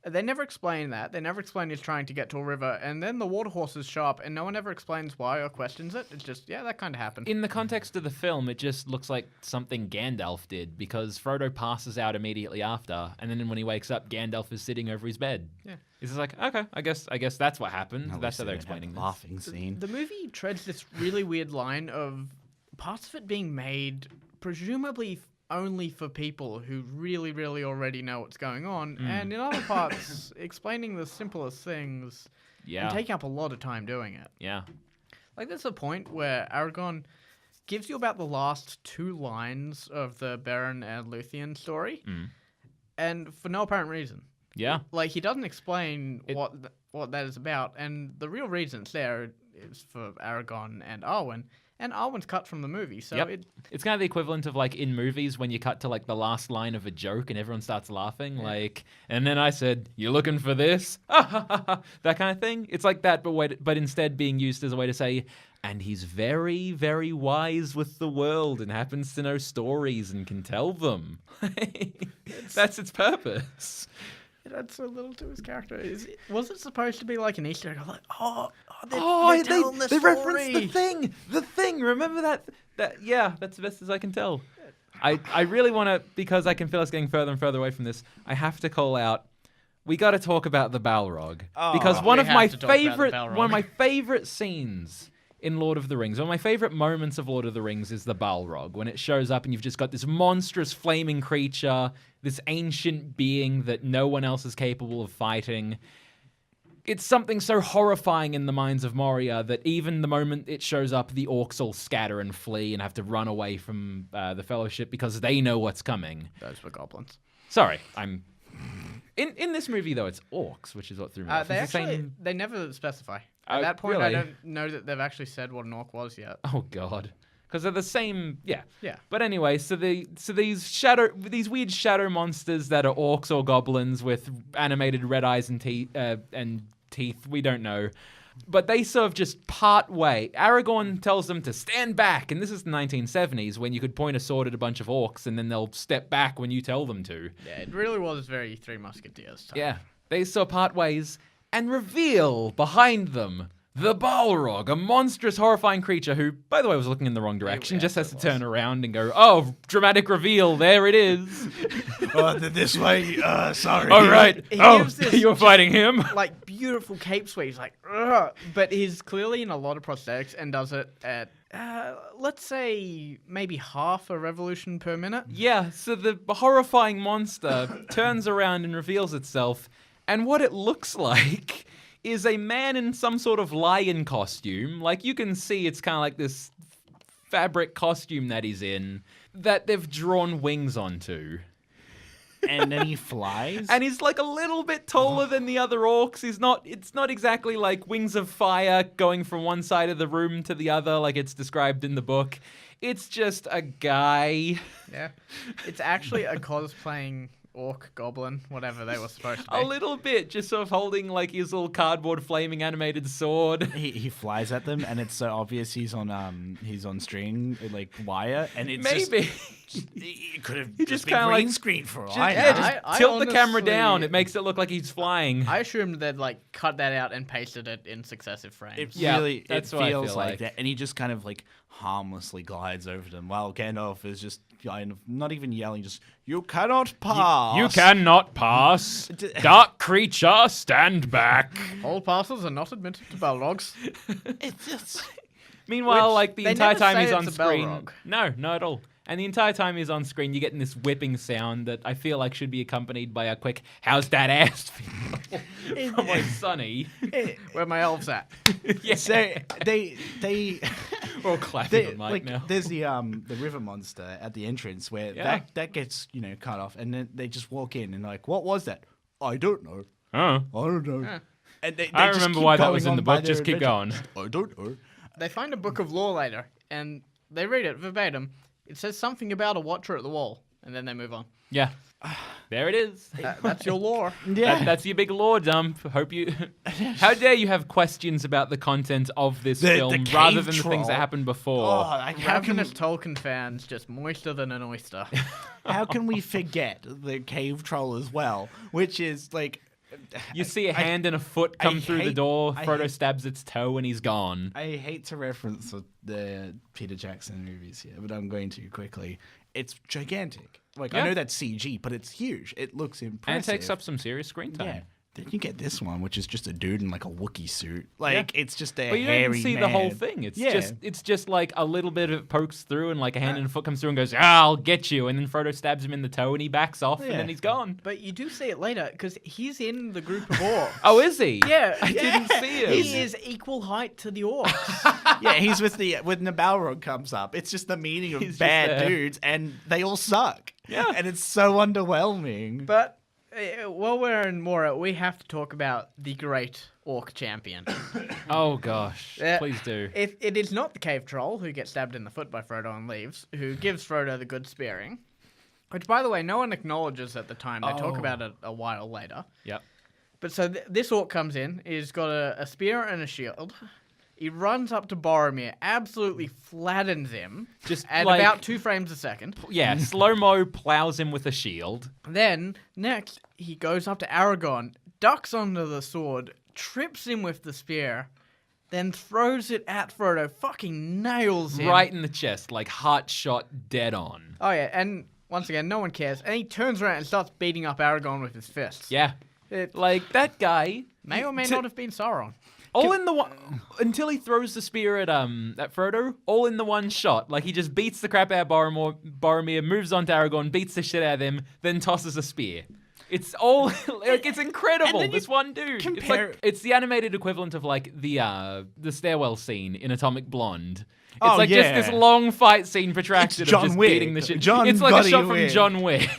They never explain that. They never explain he's trying to get to a river. And then the water horses show up, and no one ever explains why or questions it. It's just, yeah, that kind of happened. In the context of the film, it just looks like something Gandalf did, because Frodo passes out immediately after, and then when he wakes up, Gandalf is sitting over his bed. Yeah. He's just like, okay, I guess that's what happened. At That's how least they're they don't have explaining a this. laughing scene. The movie treads this really weird line of parts of it being made presumably only for people who really, really already know what's going on, and in other parts explaining the simplest things and taking up a lot of time doing it. Yeah. Like, there's a point where Aragorn gives you about the last 2 lines of the Beren and Luthien story, and for no apparent reason. Yeah. Like, he doesn't explain what that is about, and the real reason it's there is for Aragorn and Arwen, and Arwen's cut from the movie, so it's kind of the equivalent of, like, in movies when you cut to, like, the last line of a joke and everyone starts laughing, like, and then I said, "You looking for this?" That kind of thing. It's like that, but instead being used as a way to say, and he's very, very wise with the world and happens to know stories and can tell them. That's its purpose. It adds so little to his character. Was it supposed to be like an Easter egg? I'm like, they're telling the they story. referenced the thing. Remember that? Yeah, that's the best as I can tell. I really want to, because I can feel us getting further and further away from this. I have to call out. We got to talk about the Balrog, because one of my favorite scenes in Lord of the Rings, one of my favorite moments of Lord of the Rings is the Balrog, when it shows up and you've just got this monstrous flaming creature, this ancient being that no one else is capable of fighting. It's something so horrifying in the minds of Moria that even the moment it shows up, the orcs all scatter and flee and have to run away from the Fellowship because they know what's coming. Those were goblins. Sorry, I'm... In this movie, though, it's orcs, which is what threw me off. They never specify. At that point, really? I don't know that they've actually said what an orc was yet. Oh, God. Because they're the same, yeah. Yeah. But anyway, so these weird shadow monsters that are orcs or goblins with animated red eyes and teeth, we don't know. But they sort of just part way. Aragorn tells them to stand back, and this is the 1970s when you could point a sword at a bunch of orcs and then they'll step back when you tell them to. Yeah, it really was very Three Musketeers time. Yeah. They sort of part ways and reveal behind them the Balrog, a monstrous, horrifying creature who, by the way, was looking in the wrong direction, just has to turn around and go, oh, dramatic reveal, there it is. This way, sorry. All right. You're just, fighting him. Like, beautiful cape sweep. He's like, ugh. But he's clearly in a lot of prosthetics and does it at, let's say, maybe half a revolution per minute. Yeah, so the horrifying monster turns around and reveals itself, and what it looks like is a man in some sort of lion costume. Like, you can see it's kind of like this fabric costume that he's in that they've drawn wings onto. and then he flies. And he's like a little bit taller than the other orcs. It's not exactly like wings of fire going from one side of the room to the other like it's described in the book. It's just a guy. Yeah. It's actually a cosplaying orc goblin, whatever they were supposed to be. A little bit, just sort of holding like his little cardboard flaming animated sword. He flies at them, and it's so obvious he's on string, like wire, and it's Maybe. it could have He just kinda been green like- screen for all Just, I know. yeah, just I tilt the camera honestly- down. It makes it look like he's flying. I assumed they'd like cut that out and pasted it in successive frames. It Yeah, really that's it what I feels feel like like. that, and he just kind of like harmlessly glides over them while Gandalf is just kind of not even yelling, just "You cannot pass." You cannot pass. Dark creature, stand back. All parcels are not admitted to Balrogs. It's just Meanwhile, Which like the they entire never time say he's on it's a screen. Balrog. No, not at all. And the entire time he's on screen, you're getting this whipping sound that I feel like should be accompanied by a quick "How's that ass feel?" from like Sonny. Where my elves at? Yeah, so they we're all clapping They, on mic like, now. there's the river monster at the entrance where Yeah. that gets cut off, and then they just walk in and like, what was that? I don't know. Oh, I don't know. And they I just remember keep why that going was in on the by book. their Just keep adventure. going. I don't know. They find a book of lore later, and they read it verbatim. It says something about a watcher at the wall, and then they move on. Yeah, there it is. That's your lore. That's your big lore dump. Hope you. How dare you have questions about the content of this The film cave rather than the things troll. that happened before? How can Ravenous Tolkien fans just moister than an oyster. how can we forget the cave troll as well? Which is like, You see a hand and a foot come through the hate- door. I Frodo hate- stabs its toe and he's gone. I hate to reference the Peter Jackson movies here, but I'm going to quickly. It's gigantic. Like Yeah. I know that's CG, but it's huge. It looks impressive. And it takes up some serious screen time. Yeah. Then you get this one, which is just a dude in like a Wookiee suit. Like it's just a But you don't hairy even see man. the whole thing. It's Yeah. just like a little bit of it pokes through and like a hand and a foot comes through and goes, I'll get you. And then Frodo stabs him in the toe and he backs off and Yeah. then he's gone. But you do see it later, because he's in the group of orcs. Oh, is he? Yeah. I didn't see him. He is equal height to the orcs. Yeah, he's with the when the Balrog comes up. It's just the meaning of He's just bad there. dudes, and they all suck. Yeah. and it's so underwhelming. But while we're in Mora, we have to talk about the great orc champion. Oh, gosh. Please do. It is not the cave troll who gets stabbed in the foot by Frodo and leaves, who gives Frodo the good spearing. Which, by the way, no one acknowledges at the time. They talk about it a while later. Yep. But so this orc comes in. He's got a spear and a shield. He runs up to Boromir, absolutely flattens him, Just at like- about 2 frames a second. Yeah, slow-mo plows him with a shield. Then, next, he goes up to Aragorn, ducks under the sword, trips him with the spear, then throws it at Frodo, fucking nails him. Right in the chest, like heart shot dead on. Oh, yeah, and once again, no one cares. And he turns around and starts beating up Aragorn with his fists. Yeah. It Like, that guy... may or may not have been Sauron. All in the one... Until he throws the spear at Frodo, all in the one shot. Like, he just beats the crap out of Boromir, moves on to Aragorn, beats the shit out of him, then tosses a spear. It's all... like, it's incredible, then you this one dude. compare- It's the animated equivalent of, like, the stairwell scene in Atomic Blonde. It's Oh, like yeah. just this long fight scene protracted It's John of just Wick. beating the shit. John It's like a bloody shot from Wick. John Wick.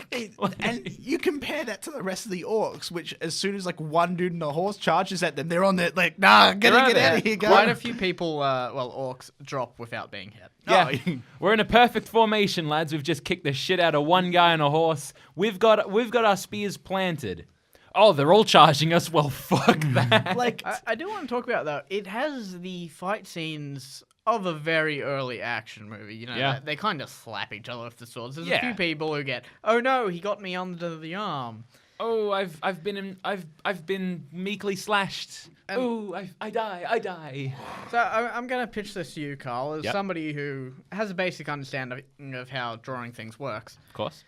And you compare that to the rest of the orcs, which as soon as like one dude in a horse charges at them, they're on there like, nah, They're get out out of here, Quite guys. a few people, orcs drop without being hit. Yeah, Oh. we're in a perfect formation, lads. We've just kicked the shit out of one guy on a horse. We've got our spears planted. Oh, they're all charging us. Well, fuck that. Like, I do want to talk about, though, it has the fight scenes of a very early action movie. You know, Yeah. they kind of slap each other with the swords. There's a Yeah. few people who get, oh no, he got me under the arm. Oh, I've been meekly slashed. I die. So I'm going to pitch this to you, Carl, as Yep. somebody who has a basic understanding of how drawing things works. Of course.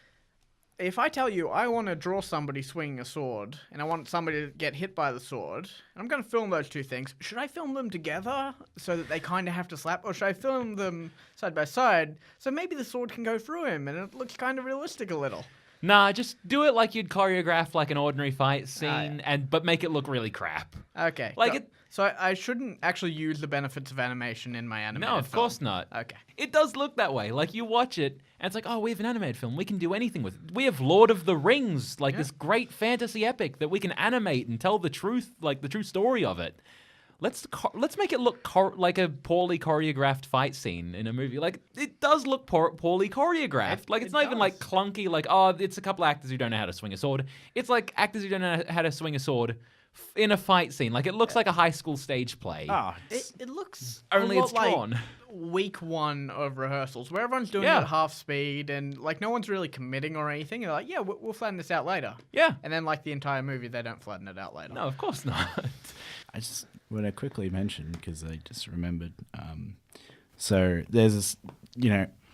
If I tell you I want to draw somebody swinging a sword, and I want somebody to get hit by the sword, and I'm going to film those two things, should I film them together so that they kind of have to slap, or should I film them side by side so maybe the sword can go through him and it looks kind of realistic a little? Nah, just do it like you'd choreograph like an ordinary fight scene, but make it look really crap. Okay. Like So I shouldn't actually use the benefits of animation in my animated No, of film. course not. Okay. It does look that way. Like, you watch it, and it's like, oh, we have an animated film. We can do anything with it. We have Lord of the Rings, like this great fantasy epic that we can animate and tell the truth, like the true story of it. Let's make it look like a poorly choreographed fight scene in a movie. Like, it does look poorly choreographed. It's not even like clunky, like, oh, it's a couple actors who don't know how to swing a sword. It's like actors who don't know how to swing a sword in a fight scene. Like, it looks like a high school stage play. Oh, It looks Only a lot it's drawn. like week 1 of rehearsals, where everyone's doing it at half speed, and like no one's really committing or anything. They're like, yeah, we'll flatten this out later. Yeah. And then like the entire movie, they don't flatten it out later. No, of course not. I just want to quickly mention, because I just remembered. So there's this,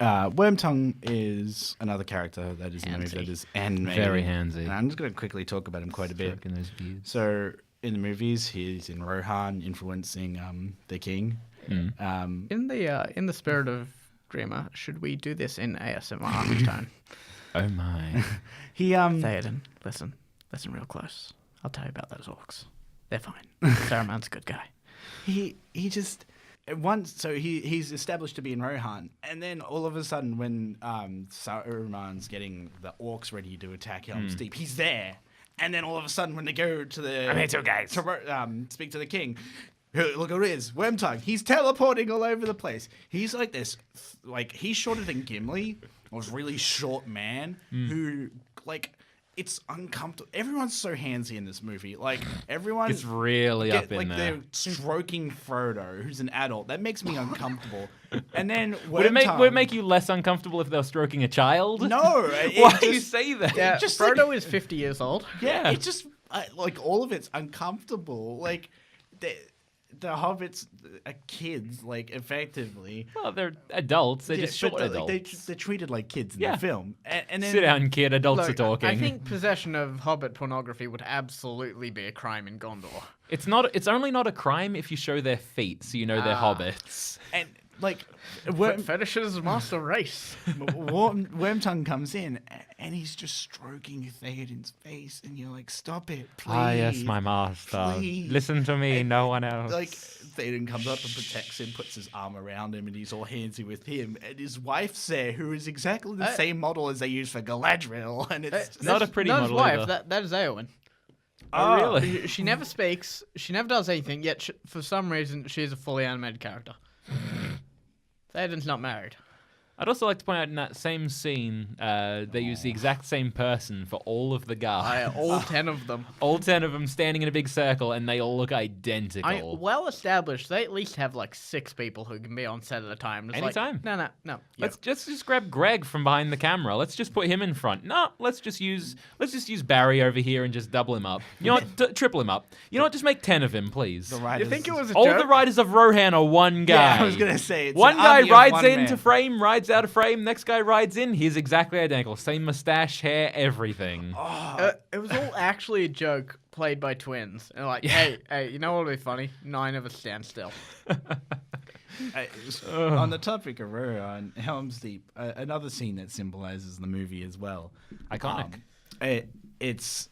Wormtongue is another character that is in the movie that is animated. Very handsy. And I'm just going to quickly talk about him quite a bit. Stroking those beards. So in the movies, he's in Rohan, influencing the king. In the spirit of Dreamer, should we do this in ASMR tone? Oh my. He Theoden, listen real close. I'll tell you about those orcs. They're fine. Saruman's a good guy. he just once, so he's established to be in Rohan, and then all of a sudden when Saruman's getting the orcs ready to attack Helm's Deep, he's there. And then all of a sudden when they go to the to speak to the king, look who it is, Wormtongue. He's teleporting all over the place. He's like this, like, he's shorter than Gimli, or a really short man who, like, it's uncomfortable. Everyone's so handsy in this movie. Like, everyone... It's really up in there. They're stroking Frodo, who's an adult. That makes me uncomfortable. And then would it make you less uncomfortable if they were stroking a child? No. Why do you say that? Yeah, just Frodo is 50 years old. Yeah, it's just, like, all of it's uncomfortable. Like, the hobbits are kids, like, effectively. Well, they're adults. They're just short adults. Like, they're treated like kids in the film. And then, Sit down, kid. Adults are talking. I think possession of hobbit pornography would absolutely be a crime in Gondor. It's only not a crime if you show their feet, so you know they're hobbits. And, like, Fetishes master race. Wormtongue comes in, and he's just stroking Theoden's face, and you're like, stop it, please. Ah, yes, my master. Please. Listen to me, no one else. Like, Theoden comes up and protects him, puts his arm around him, and he's all handsy with him. And his wife's there, who is exactly the same model as they use for Galadriel. And it's just, not a pretty not his model wife. either. That is Eowyn. Oh, really? She never speaks. She never does anything. Yet, for some reason, she is a fully animated character. Theoden's not married. I'd also like to point out in that same scene, they use the exact same person for all of the guys. All 10 of them. All 10 of them standing in a big circle, and they all look identical. Well established. They at least have like 6 people who can be on set at a time. It's Anytime. Like, no. Let's just grab Greg from behind the camera. Let's just put him in front. No, let's just use Barry over here and just double him up. You know what? Triple him up. You know what? Just make 10 of him, please. You think it was a All joke? the riders of Rohan are one guy. Yeah, I was going to say, it's one an guy army of rides one into man. frame, rides out of frame. Next guy rides in. He's exactly identical. Same mustache, hair, everything. It was all actually a joke played by twins. And like, hey, you know what would be funny? 9 of us stand still. On the topic of Rohan, Helm's Deep, another scene that symbolizes the movie as well. Iconic. It's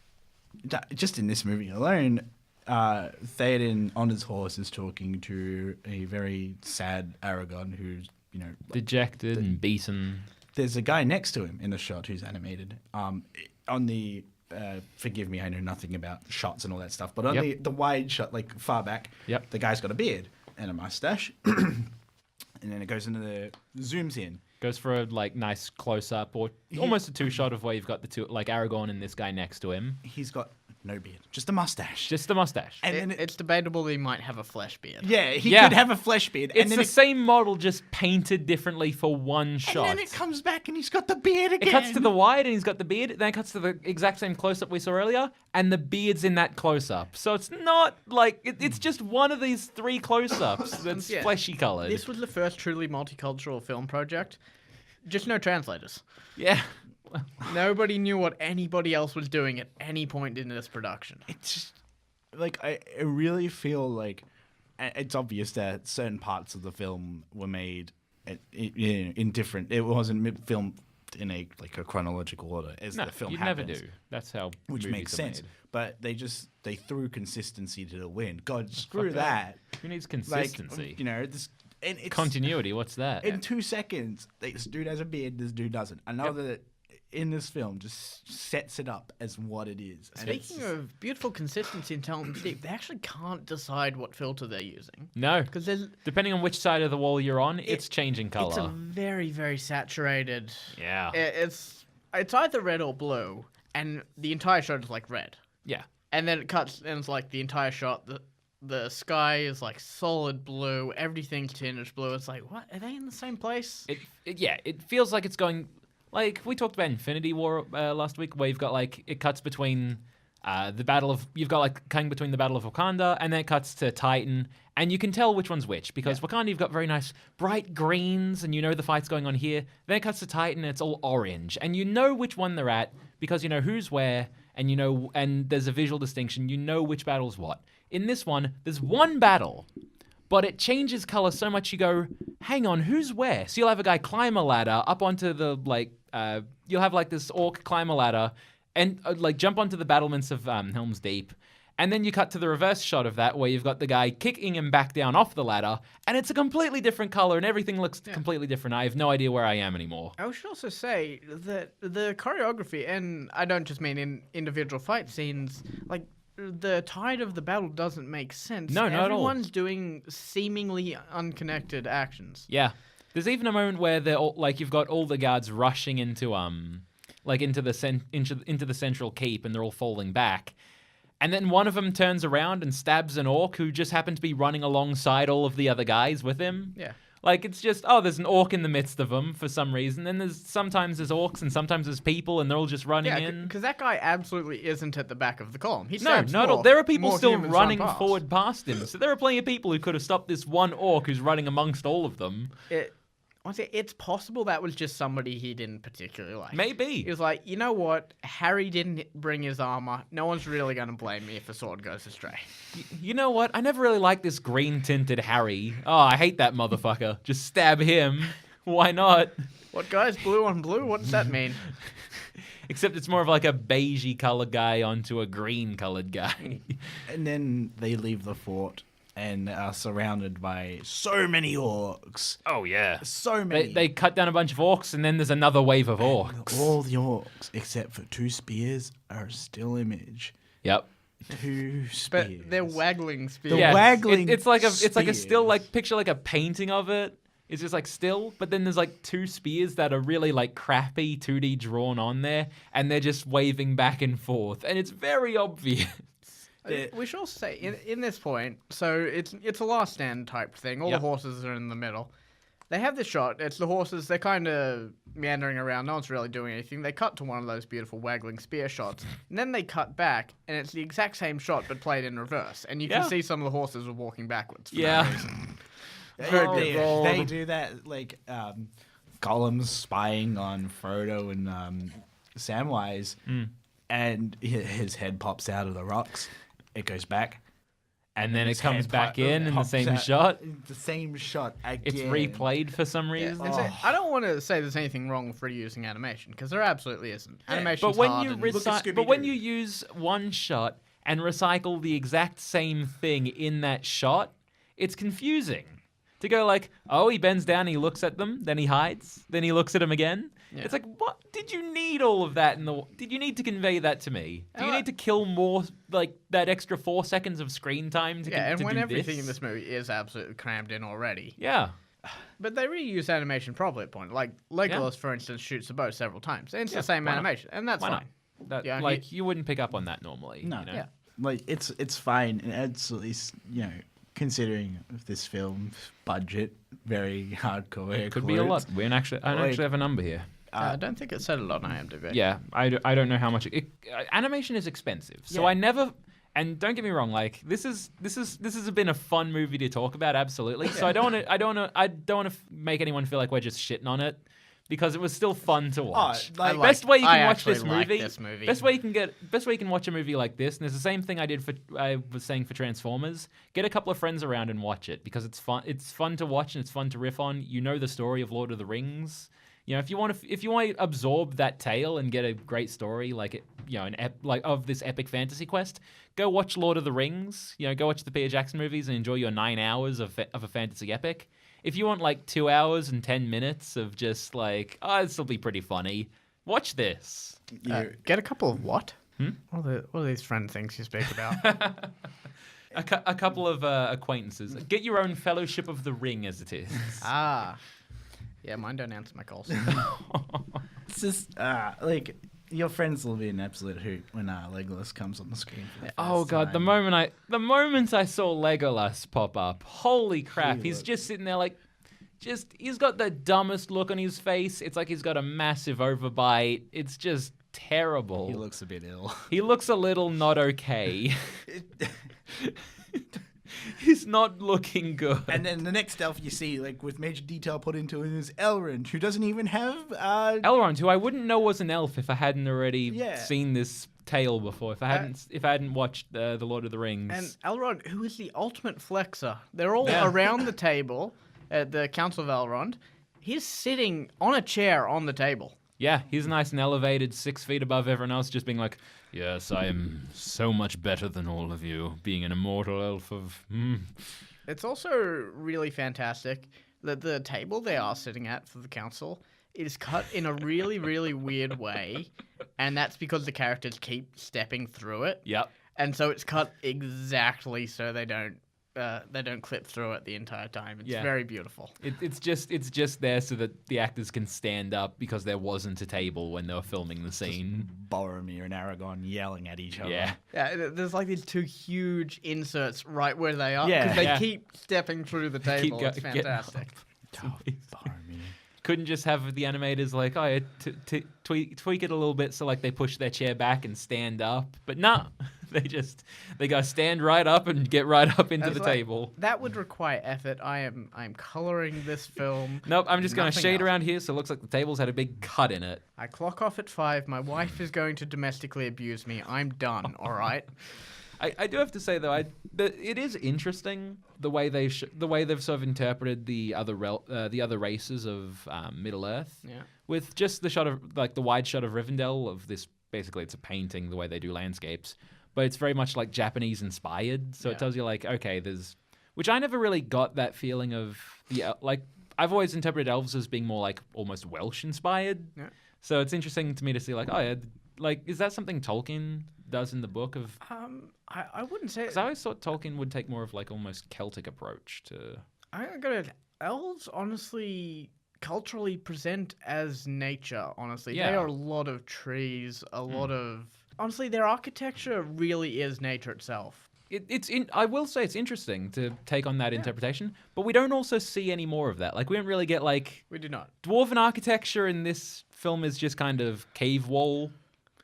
just in this movie alone. Theoden on his horse is talking to a very sad Aragorn who's, Dejected and beaten. There's a guy next to him in the shot who's animated. On the forgive me, I know nothing about shots and all that stuff, but on the wide shot, like far back, the guy's got a beard and a mustache, and then it goes into the zooms in. Goes for a nice close up or almost a 2-shot of where you've got the two, like Aragorn and this guy next to him. He's got no beard, just a mustache. Just a mustache. And then it's debatable that he might have a flesh beard. Yeah, he could have a flesh beard. It's the same model, just painted differently for one shot. And then it comes back and he's got the beard again. It cuts to the wide and he's got the beard. Then it cuts to the exact same close-up we saw earlier, and the beard's in that close-up. So it's not like... it's just one of these 3 close-ups that's fleshy coloured. This was the first truly multicultural film project. Just no translators. Yeah. Nobody knew what anybody else was doing at any point in this production. It's just, like, I really feel like it's obvious that certain parts of the film were made in different... It wasn't filmed released in a chronological order as No, the film you happens. never do. That's how Which movies makes are sense. made. But they threw consistency to the wind. God, screw that. Who needs Like, consistency? and it's Continuity, what's that? in 2 seconds. This dude has a beard, this dude doesn't. Another in this film just sets it up as what it is. And it's Speaking of beautiful consistency and telling them deep, they actually can't decide what filter they're using. No, Because there's depending on which side of the wall you're on, it's changing color. It's a very, very saturated. Yeah. It's either red or blue, and the entire shot is like red. Yeah. And then it cuts, and it's like the entire shot. The sky is like solid blue. Everything's tinged blue. It's like, what? Are they in the same place? It feels like it's going like we talked about Infinity War last week, where you've got like it cuts between you've got like cutting between the Battle of Wakanda, and then it cuts to Titan, and you can tell which one's which because Wakanda you've got very nice bright greens, and you know the fight's going on here. Then it cuts to Titan, and it's all orange, and you know which one they're at because you know who's where, and you know, and there's a visual distinction. You know which battle's what. In this one, there's one battle, but it changes color so much you go, hang on, who's where? So you'll have a guy climb a ladder up onto the, you'll have like this orc climb a ladder and jump onto the battlements of Helm's Deep. And then you cut to the reverse shot of that where you've got the guy kicking him back down off the ladder and it's a completely different color and everything looks completely different. I have no idea where I am anymore. I should also say that the choreography, and I don't just mean in individual fight scenes, like the tide of the battle doesn't make sense. No, not at all. Everyone's doing seemingly unconnected actions. Yeah. There's even a moment where they're all, like you've got all the guards rushing into into the central keep and they're all falling back. And then one of them turns around and stabs an orc who just happened to be running alongside all of the other guys with him. Yeah. Like, it's just, there's an orc in the midst of them for some reason. Then sometimes there's orcs and sometimes there's people and they're all just running in. Because that guy absolutely isn't at the back of the column. He No, stabs not at all. more- There are people more still humans running run past. forward past him. So there are plenty of people who could have stopped this one orc who's running amongst all of them. Honestly, it's possible that was just somebody he didn't particularly like. Maybe. He was like, you know what? Harry didn't bring his armor. No one's really going to blame me if a sword goes astray. You know what? I never really liked this green-tinted Harry. Oh, I hate that motherfucker. Just stab him. Why not? What, guys? Blue on blue? What does that mean? Except it's more of like a beigey colored guy onto a green colored guy. And then they leave the fort and are surrounded by so many orcs. Oh, yeah. So many. They cut down a bunch of orcs, and then there's another wave of orcs. All the orcs, except for 2 spears, are a still image. Yep. 2 spears. But they're waggling spears. The waggling It's like a still, spears. like, picture like a painting of it. It's just like still, but then there's like 2 spears that are really like crappy 2D drawn on there, and they're just waving back and forth, and it's very obvious. We should also say, in this point, so it's a last stand type thing. All Yep. the horses are in the middle. They have this shot. It's the horses. They're kind of meandering around. No one's really doing anything. They cut to one of those beautiful waggling spear shots. And then they cut back, and it's the exact same shot, but played in reverse. And you can see some of the horses are walking backwards. For no reason. They, good. they do that, like, Gollum's spying on Frodo and Samwise, and his head pops out of the rocks. It goes back. And then it His comes head back in the pops same out- shot. The same shot again. It's replayed for some Yeah, reason. and so I don't want to say there's anything wrong with reusing animation, because there absolutely isn't. Animation's But when hard you and- but when you use one shot and recycle the exact same thing in that shot, it's confusing. To go like, oh, he bends down, he looks at them, then he hides, then he looks at them again. Yeah. It's like, what? Did you need all of that? Did you need to convey that to me? Do you need to kill more, like, that extra 4 seconds of screen time to and to when do everything this? in this movie is absolutely crammed in already. Yeah. But they reuse animation properly at point. Like Legolas, for instance, shoots the bow several times. And it's the same why not? animation, and that's Why fine. not? That, Yeah, like, you wouldn't pick up on that normally. No. You know? Yeah. Like, it's fine. And it's at least, considering this film's budget, very hardcore. Could be a lot. I don't actually have a number here. I don't think it said it on IMDb. Yeah, I don't know how much animation is expensive. So I never, and don't get me wrong, like this has been a fun movie to talk about, absolutely. So I don't want to make anyone feel like we're just shitting on it, because it was still fun to watch. Best way you can watch this movie. Best way you can watch a movie like this, and it's the same thing I was saying for Transformers. Get a couple of friends around and watch it, because it's fun. It's fun to watch and it's fun to riff on. You know the story of Lord of the Rings. if you want to absorb that tale and get a great story like of this epic fantasy quest, go watch Lord of the Rings. Go watch the Peter Jackson movies and enjoy your 9 hours of a fantasy epic. If you want like 2 hours and 10 minutes of just like, this will be pretty funny, watch this. Get a couple of what? What are these friend things you speak about? A couple of acquaintances. Get your own Fellowship of the Ring, as it is. Yeah, mine don't answer my calls. It's just like your friends will be an absolute hoot when Legolas comes on the screen. For the first God! time. The moment I saw Legolas pop up, holy crap! He's just sitting there like, he's got the dumbest look on his face. It's like he's got a massive overbite. It's just terrible. He looks a bit ill. He looks a little not okay. He's not looking good. And then the next elf you see, like with major detail put into it, is Elrond, who doesn't even have Elrond, who I wouldn't know was an elf if I hadn't already seen this tale before. If I hadn't watched the Lord of the Rings. And Elrond, who is the ultimate flexer. They're all around the table at the Council of Elrond. He's sitting on a chair on the table. Yeah, he's nice and elevated, 6 feet above everyone else, just being like, yes, I am so much better than all of you, being an immortal elf of... It's also really fantastic that the table they are sitting at for the council is cut in a really, really weird way, and that's because the characters keep stepping through it. Yep. And so it's cut exactly so they don't clip through it the entire time. It's very beautiful. It's just there so that the actors can stand up because there wasn't a table when they were filming the scene. Boromir and Aragorn yelling at each other. Yeah. Yeah, there's like these two huge inserts right where they are. Yeah. Because they keep stepping through the table. It's fantastic. Boromir. Couldn't just have the animators like, tweak it a little bit so like they push their chair back and stand up. But nah. They gotta stand right up and get right up into the table. That would require effort. I'm coloring this film. Nope, I'm just gonna shade else. around here so it looks like the table's had a big cut in it. I clock off at 5. My wife is going to domestically abuse me. I'm done. All right. I do have to say though, it is interesting the way they've sort of interpreted the other races of Middle Earth. Yeah. With just the shot of like the wide shot of Rivendell of this. Basically, it's a painting the way they do landscapes. But it's very much like Japanese inspired, so it tells you like, okay, which I never really got that feeling of I've always interpreted elves as being more like almost Welsh inspired. Yeah. So it's interesting to me to see like, is that something Tolkien does in the book of? I wouldn't say. Because I always thought Tolkien would take more of like almost Celtic approach to. Elves honestly culturally present as nature. Honestly, Yeah. they are a lot of trees, a lot of. Honestly, their architecture really is nature itself. I will say it's interesting to take on that interpretation, but we don't also see any more of that. Like, we don't really get, like... We do not. Dwarven architecture in this film is just kind of cave wall.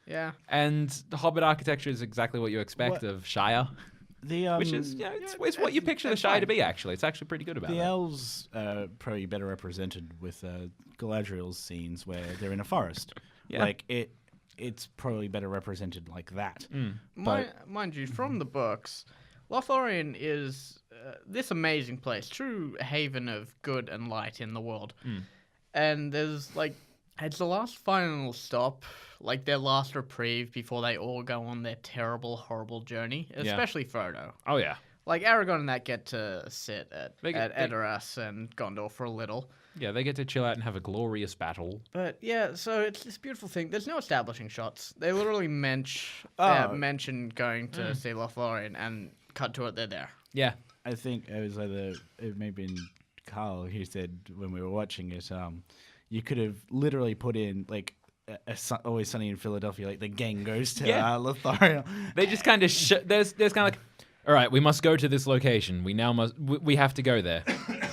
Yeah. And the Hobbit architecture is exactly what you expect of Shire. Which is, it's what you picture the Shire to be, actually. It's actually pretty good about it. The elves are probably better represented with Galadriel's scenes where they're in a forest. Yeah. Like, it's probably better represented like that. Mind you, from the books, Lothlorien is this amazing place, true haven of good and light in the world. And there's like, it's the last final stop, like their last reprieve before they all go on their terrible, horrible journey, especially Frodo. Oh, yeah. Like, Aragorn and that get to sit at Edoras and Gondor for a little. Yeah, they get to chill out and have a glorious battle. But yeah, so it's this beautiful thing. There's no establishing shots. They literally mention going to see Lothlorien and cut to it. They're there. Yeah, I think it was either it may have been Carl who said when we were watching it, you could have literally put in like Always Sunny in Philadelphia, like the gang goes to Lothlorien. They just kind of there's kind of like, all right, we must go to this location. We have to go there.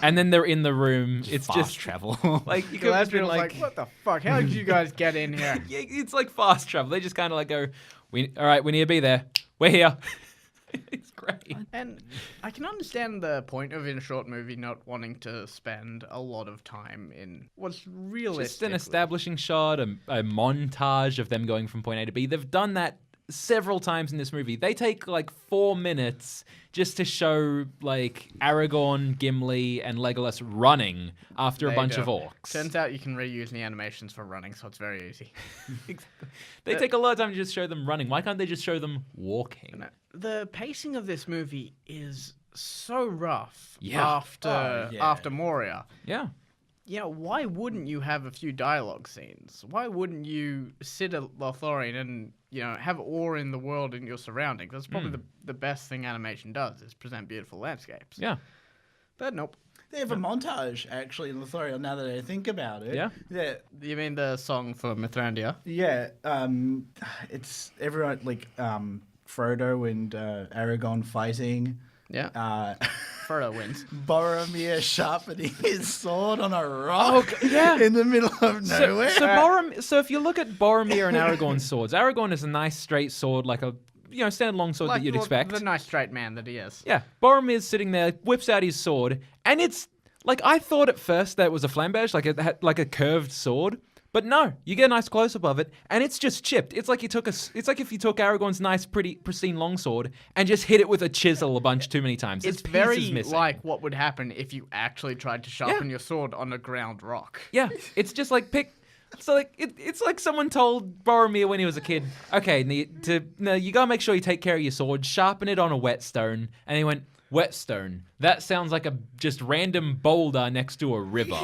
And then they're in the room. It's fast just travel. Like, you could have been like, what the fuck? How did you guys get in here? Yeah, it's like fast travel. They just kind of like go, all right, we need to be there. We're here. It's great. And I can understand the point of, in a short movie, not wanting to spend a lot of time in what's realistic. Just an establishing shot, a montage of them going from point A to B. They've done that several times in this movie. They take like 4 minutes just to show like Aragorn, Gimli, and Legolas running after a bunch of orcs. Turns out you can reuse the animations for running, so it's very easy. They take a lot of time to just show them running. Why can't they just show them walking? The pacing of this movie is so rough Yeah. after Moria. Yeah. Yeah, why wouldn't you have a few dialogue scenes? Why wouldn't you sit at Lothlorien and, have awe in the world and your surroundings? That's probably the best thing animation does, is present beautiful landscapes. Yeah. But nope. They have a montage, actually, in Lothlorien, now that I think about it. Yeah? Yeah. You mean the song for Mithrandir? Yeah. It's everyone, like, Frodo and Aragorn fighting. Yeah. Frodo wins. Boromir sharpening his sword on a rock yeah. in the middle of nowhere. So if you look at Boromir and Aragorn's swords, Aragorn is a nice straight sword, like a standard long sword that you'd expect. The nice straight man that he is. Yeah, Boromir's sitting there, whips out his sword, and it's like I thought at first that it was a flamberge, like it had like a curved sword. But no, you get a nice close up of it, and it's just chipped. It's like it's like if you took Aragorn's nice, pretty, pristine longsword and just hit it with a chisel a bunch too many times. It's very like what would happen if you actually tried to sharpen your sword on a ground rock. Yeah, it's just like So like it's like someone told Boromir when he was a kid, okay, you gotta make sure you take care of your sword, sharpen it on a whetstone, and he went, whetstone. That sounds like a just random boulder next to a river.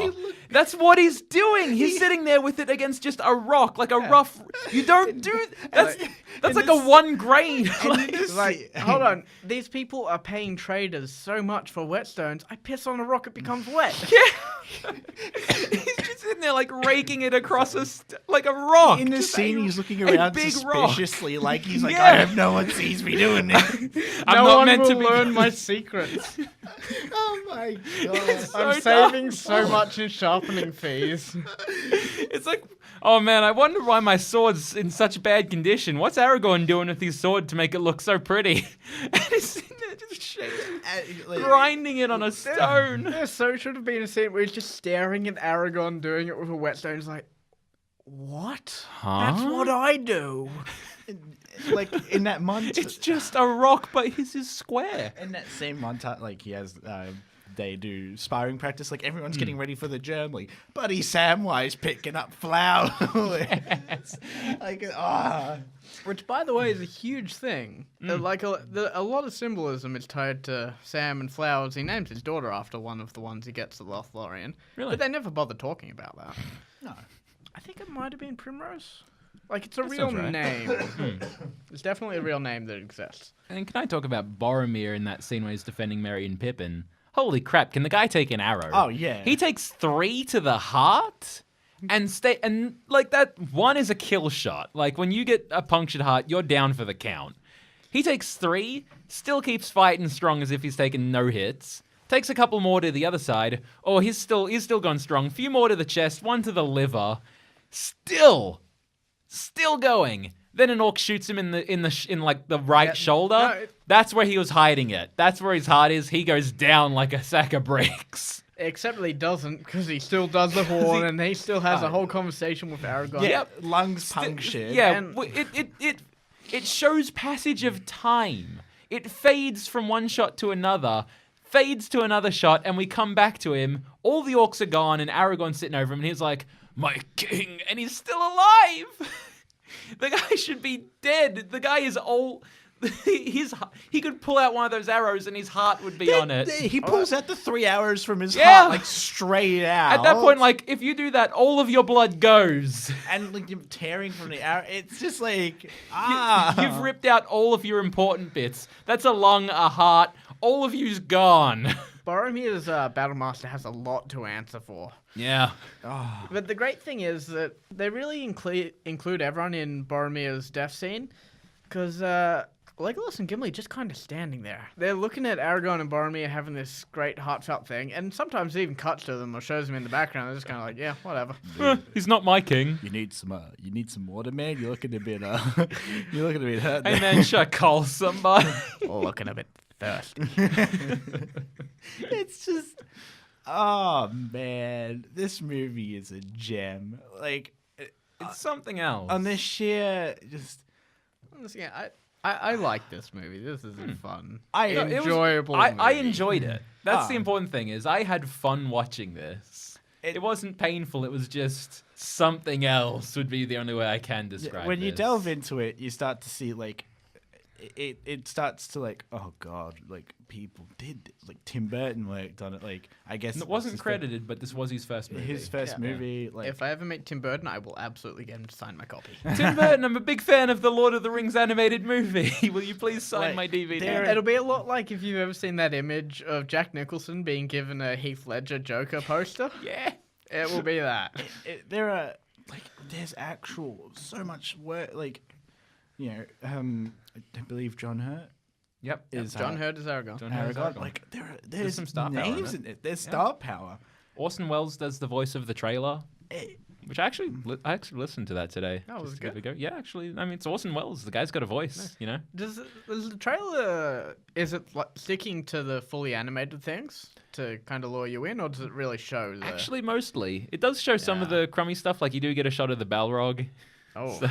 That's what he's doing. He's sitting there with it against just a rock, like a rough. You don't do that's like a 1 grain. Hold on, these people are paying traders so much for whetstones. I piss on a rock, it becomes wet. Yeah. He's just sitting there like raking it across like a rock. In the scene, he's looking around big suspiciously, like he's like, Yeah. I hope no one sees me doing this. I'm no not one meant will to be learn my secrets. Oh my god! I'm saving so much in sharpening fees. It's like, oh man, I wonder why my sword's in such bad condition. What's Aragorn doing with his sword to make it look so pretty? And he's sitting there just shaking, grinding it on a stone. There so should have been a scene where he's just staring at Aragorn doing it with a whetstone. He's like, what? Huh? That's what I do. Like in that montage, It's just a rock, but his is square. in that same montage, like he has. They do sparring practice, like everyone's getting ready for the journey. Buddy Samwise picking up flowers. Which, by the way, is a huge thing. Like a lot of symbolism is tied to Sam and flowers. He names his daughter after one of the ones he gets at Lothlorien. Really? But they never bother talking about that. No. I think it might have been Primrose. Like, it's a real sounds right. name. It's definitely a real name that exists. And can I talk about Boromir in that scene where he's defending Merry and Pippin? Holy crap, can the guy take an arrow? Oh, yeah. He takes 3 to the heart and like that one is a kill shot. Like when you get a punctured heart, you're down for the count. He takes 3, still keeps fighting strong as if he's taken no hits. Takes a couple more to the other side. Oh, he's still going strong. Few more to the chest, 1 to the liver. Still going. Then an orc shoots him in like the right shoulder. That's where he was hiding it. That's where his heart is. He goes down like a sack of bricks. Except he doesn't, because he still does the horn, and he still has a whole conversation with Aragorn. Yeah, lungs punctured. Yeah, And- it shows passage of time. It fades from one shot to another, fades to another shot, and we come back to him. All the orcs are gone, and Aragorn's sitting over him, and he's like, "My king," and he's still alive. The guy should be dead. The guy is old. He could pull out one of those arrows and his heart would be on it. He pulls out the 3 arrows from his Yeah. heart, like straight out. At that point, like, if you do that, all of your blood goes. and like you're tearing from the arrow, it's just like You've ripped out all of your important bits. That's a lung, a heart. All of you's gone. Boromir's Battlemaster has a lot to answer for. Yeah. But the great thing is that they really include everyone in Boromir's death scene, because Legolas and Gimli just kind of standing there. They're looking at Aragorn and Boromir having this great heartfelt thing, and sometimes it even cuts to them or shows them in the background. They're just kind of like, yeah, whatever. He's not my king. You need some water, man. You're looking a bit hurt. Hey man, should I call somebody? Looking a bit thirsty. It's just, oh man, this movie is a gem. Like It's something else. on this sheer just Yeah, I like this movie. This is a fun, It was- enjoyable I movie. enjoyed it. That's the Ah. important thing is I had fun watching this. It wasn't painful. It was just something else would be the only way I can describe when you this. delve into it, you start to see like it starts to like, oh god, like people did this. Like Tim Burton worked on it. Like I guess And it this wasn't is credited, but this was his first movie. his first Yeah. movie. Like If I ever meet Tim Burton, I will absolutely get him to sign my copy. Tim Burton, I'm a big fan of the Lord of the Rings animated movie. Will you please sign Like, my DVD? there- It'll be a lot like if you've ever seen that image of Jack Nicholson being given a Heath Ledger Joker poster. Yeah. It will be that. there are like there's actual so much work. Like I believe John Hurt Yep. is John Hurt is Aragorn. John Hurt is Aragorn. Aragorn. Like there's some star power in names it. in it. There's star power. Orson Welles does the voice of the trailer, Eh, which I actually listened to that today. Oh, was just it a bit ago. Yeah, actually, I mean, it's Orson Welles. The guy's got a voice, you know. Does the trailer, is it like sticking to the fully animated things to kind of lure you in, or does it really show the... Actually, mostly it does show some of Yeah. the crummy stuff. Like you do get a shot of the Balrog. Oh, So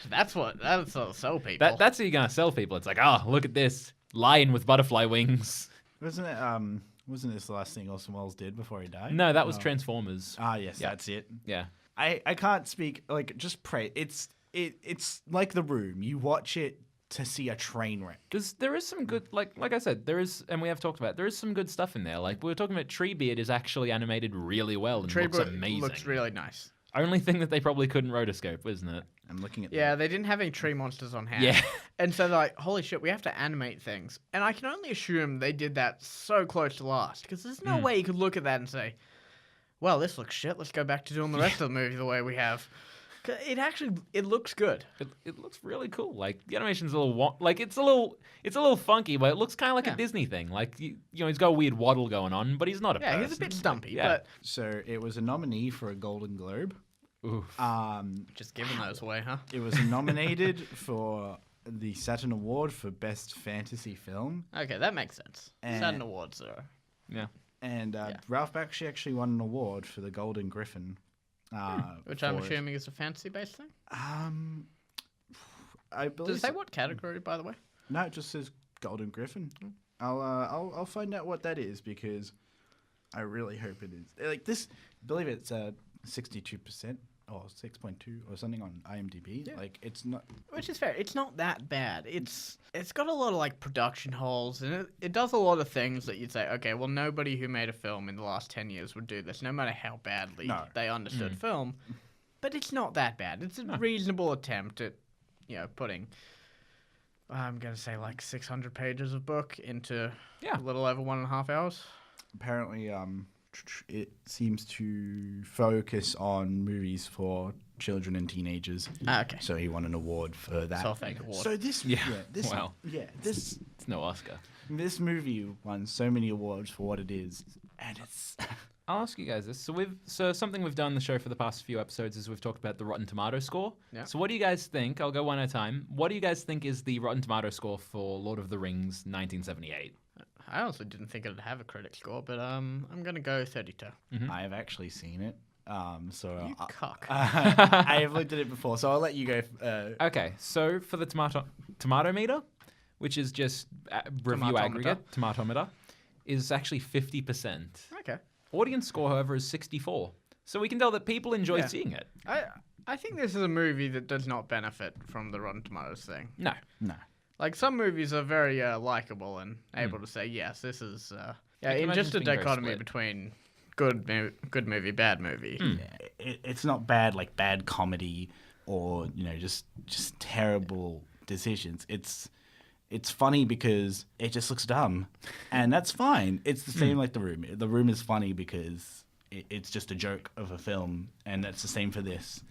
that's what'll sell people. that's how you're gonna sell people. It's like, oh, look at this lion with butterfly wings. wasn't this the last thing Orson Welles did before he died? No, that was Oh. Transformers. Ah, yes, Yeah. that's it. Yeah. I can't speak like just pray. It's like The Room. You watch it to see a train wreck. There is some good, like I said, there is, and we have talked about, there is some good stuff in there. Like we were talking about, Treebeard is actually animated really well and looks amazing. looks really nice. Only thing that they probably couldn't rotoscope, isn't it? I'm looking at Yeah, they didn't have any tree monsters on hand. Yeah. And so they're like, holy shit, we have to animate things. And I can only assume they did that so close to last, because there's no way you could look at that and say, well, this looks shit, let's go back to doing the rest of the movie the way we have. 'Cause it looks good. It looks really cool. Like the animation's a little it's a little funky, but it looks kind of like Yeah. a Disney thing. Like you know, he's got a weird waddle going on, but he's not a Yeah, person. he's a bit stumpy, Yeah. but So it was a nominee for a Golden Globe. Oof. just giving those away, huh? It was nominated for the Saturn Award for Best Fantasy Film. Okay, that makes sense. And- Saturn Awards are... Yeah. And Yeah. Ralph Bakshi actually won an award for the Golden Griffin. Which I'm for it. assuming is a fantasy-based thing? I believe. Does it say so. what category, by the way? No, it just says Golden Griffin. I'll find out what that is because I really hope it is. Like this, I believe it's 62% or 6.2 or something on IMDb. Yeah. Like it's not. Which is fair. It's not that bad. It's got a lot of like production holes, and it does a lot of things that you'd say, okay, well, nobody who made a film in the last 10 years would do this, no matter how badly No. they understood film. But it's not that bad. It's a reasonable attempt at, putting, I'm gonna say like 600 pages of book into Yeah. a little over 1.5 hours. Apparently, it seems to focus on movies for children and teenagers. Okay. So he won an award for that. Self-thank award. So this, Yeah. this, Wow. this It's no Oscar. this movie won so many awards for what it is, and it's. I'll ask you guys this. So something we've done on the show for the past few episodes is we've talked about the Rotten Tomato score. Yeah. So what do you guys think? I'll go one at a time. What do you guys think is the Rotten Tomato score for Lord of the Rings 1978? I honestly didn't think it'd have a critic score, but I'm gonna go 32. I have actually seen it. So You cock. I have looked at it before, so I'll let you go. Okay, so for the tomato meter, which is just review Tomatometer. aggregate, tomatometer, is actually 50%. Okay. Audience score, however, is 64. So we can tell that people enjoy Yeah. seeing it. I think this is a movie that does not benefit from the Rotten Tomatoes thing. No. No. Like, some movies are very likable and able to say, yes, this is... can in imagine just a it's being very dichotomy split. between good movie, bad movie. It's not bad like bad comedy or just terrible decisions. It's funny because it just looks dumb, and that's fine. It's the same like The Room. The Room is funny because it's just a joke of a film, and that's the same for this.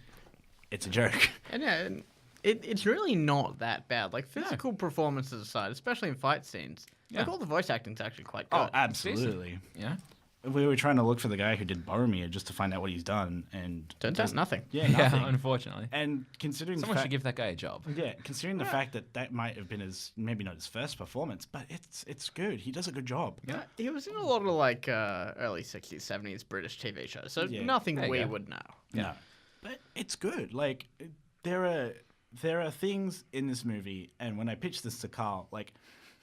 It's a joke. And it's really not that bad. Like, physical performances aside, especially in fight scenes, like, Yeah. all the voice acting's actually quite good. Oh, absolutely. Yeah. We were trying to look for the guy who did Boromir just to find out what he's done, and Turns out nothing. Yeah, nothing. Yeah, unfortunately. And considering Someone the should fact, give that guy a job. yeah, considering the fact that might have been maybe not his first performance, but it's good. He does a good job. Yeah. He was in a lot of, like, early 60s, 70s British TV shows, so Yeah. nothing There you we go. would know. No, but it's good. Like there are there are things in this movie, and when I pitched this to Carl, like,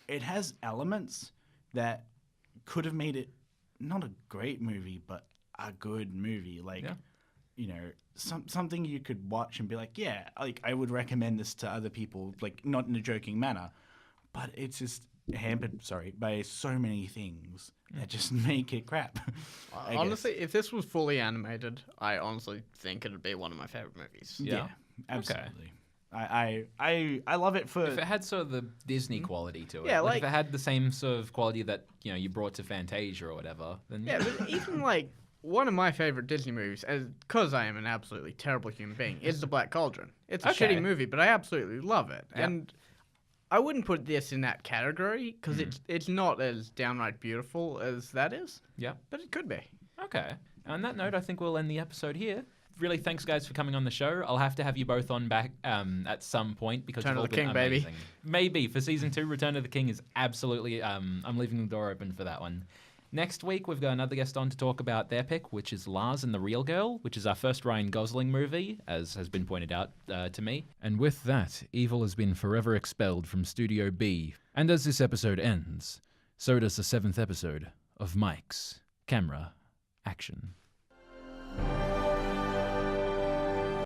it has elements that could have made it not a great movie, but a good movie. Like, you know, something you could watch and be like, yeah, like, I would recommend this to other people, like, not in a joking manner, but it's just hampered, by so many things that just make it crap. Honestly, if this was fully animated, I honestly think it'd be one of my favorite movies. Yeah, absolutely. I love it for... If it had sort of the Disney quality to it. Yeah, like if it had the same sort of quality that, you know, you brought to Fantasia or whatever, then Yeah, but even like one of my favorite Disney movies, because I am an absolutely terrible human being, is The Black Cauldron. It's a shitty movie, but I absolutely love it. Yep. And I wouldn't put this in that category because it's not as downright beautiful as that is. Yeah. But it could be. Okay. On that note, I think we'll end the episode here. Really, thanks guys for coming on the show. I'll have to have you both on back at some point because Return you've of all the been King, amazing. baby. Maybe for season 2, Return of the King is absolutely. I'm leaving the door open for that one. Next week, we've got another guest on to talk about their pick, which is Lars and the Real Girl, which is our first Ryan Gosling movie, as has been pointed out to me. And with that, evil has been forever expelled from Studio B. And as this episode ends, so does the 7th episode of Mike's Camera Action.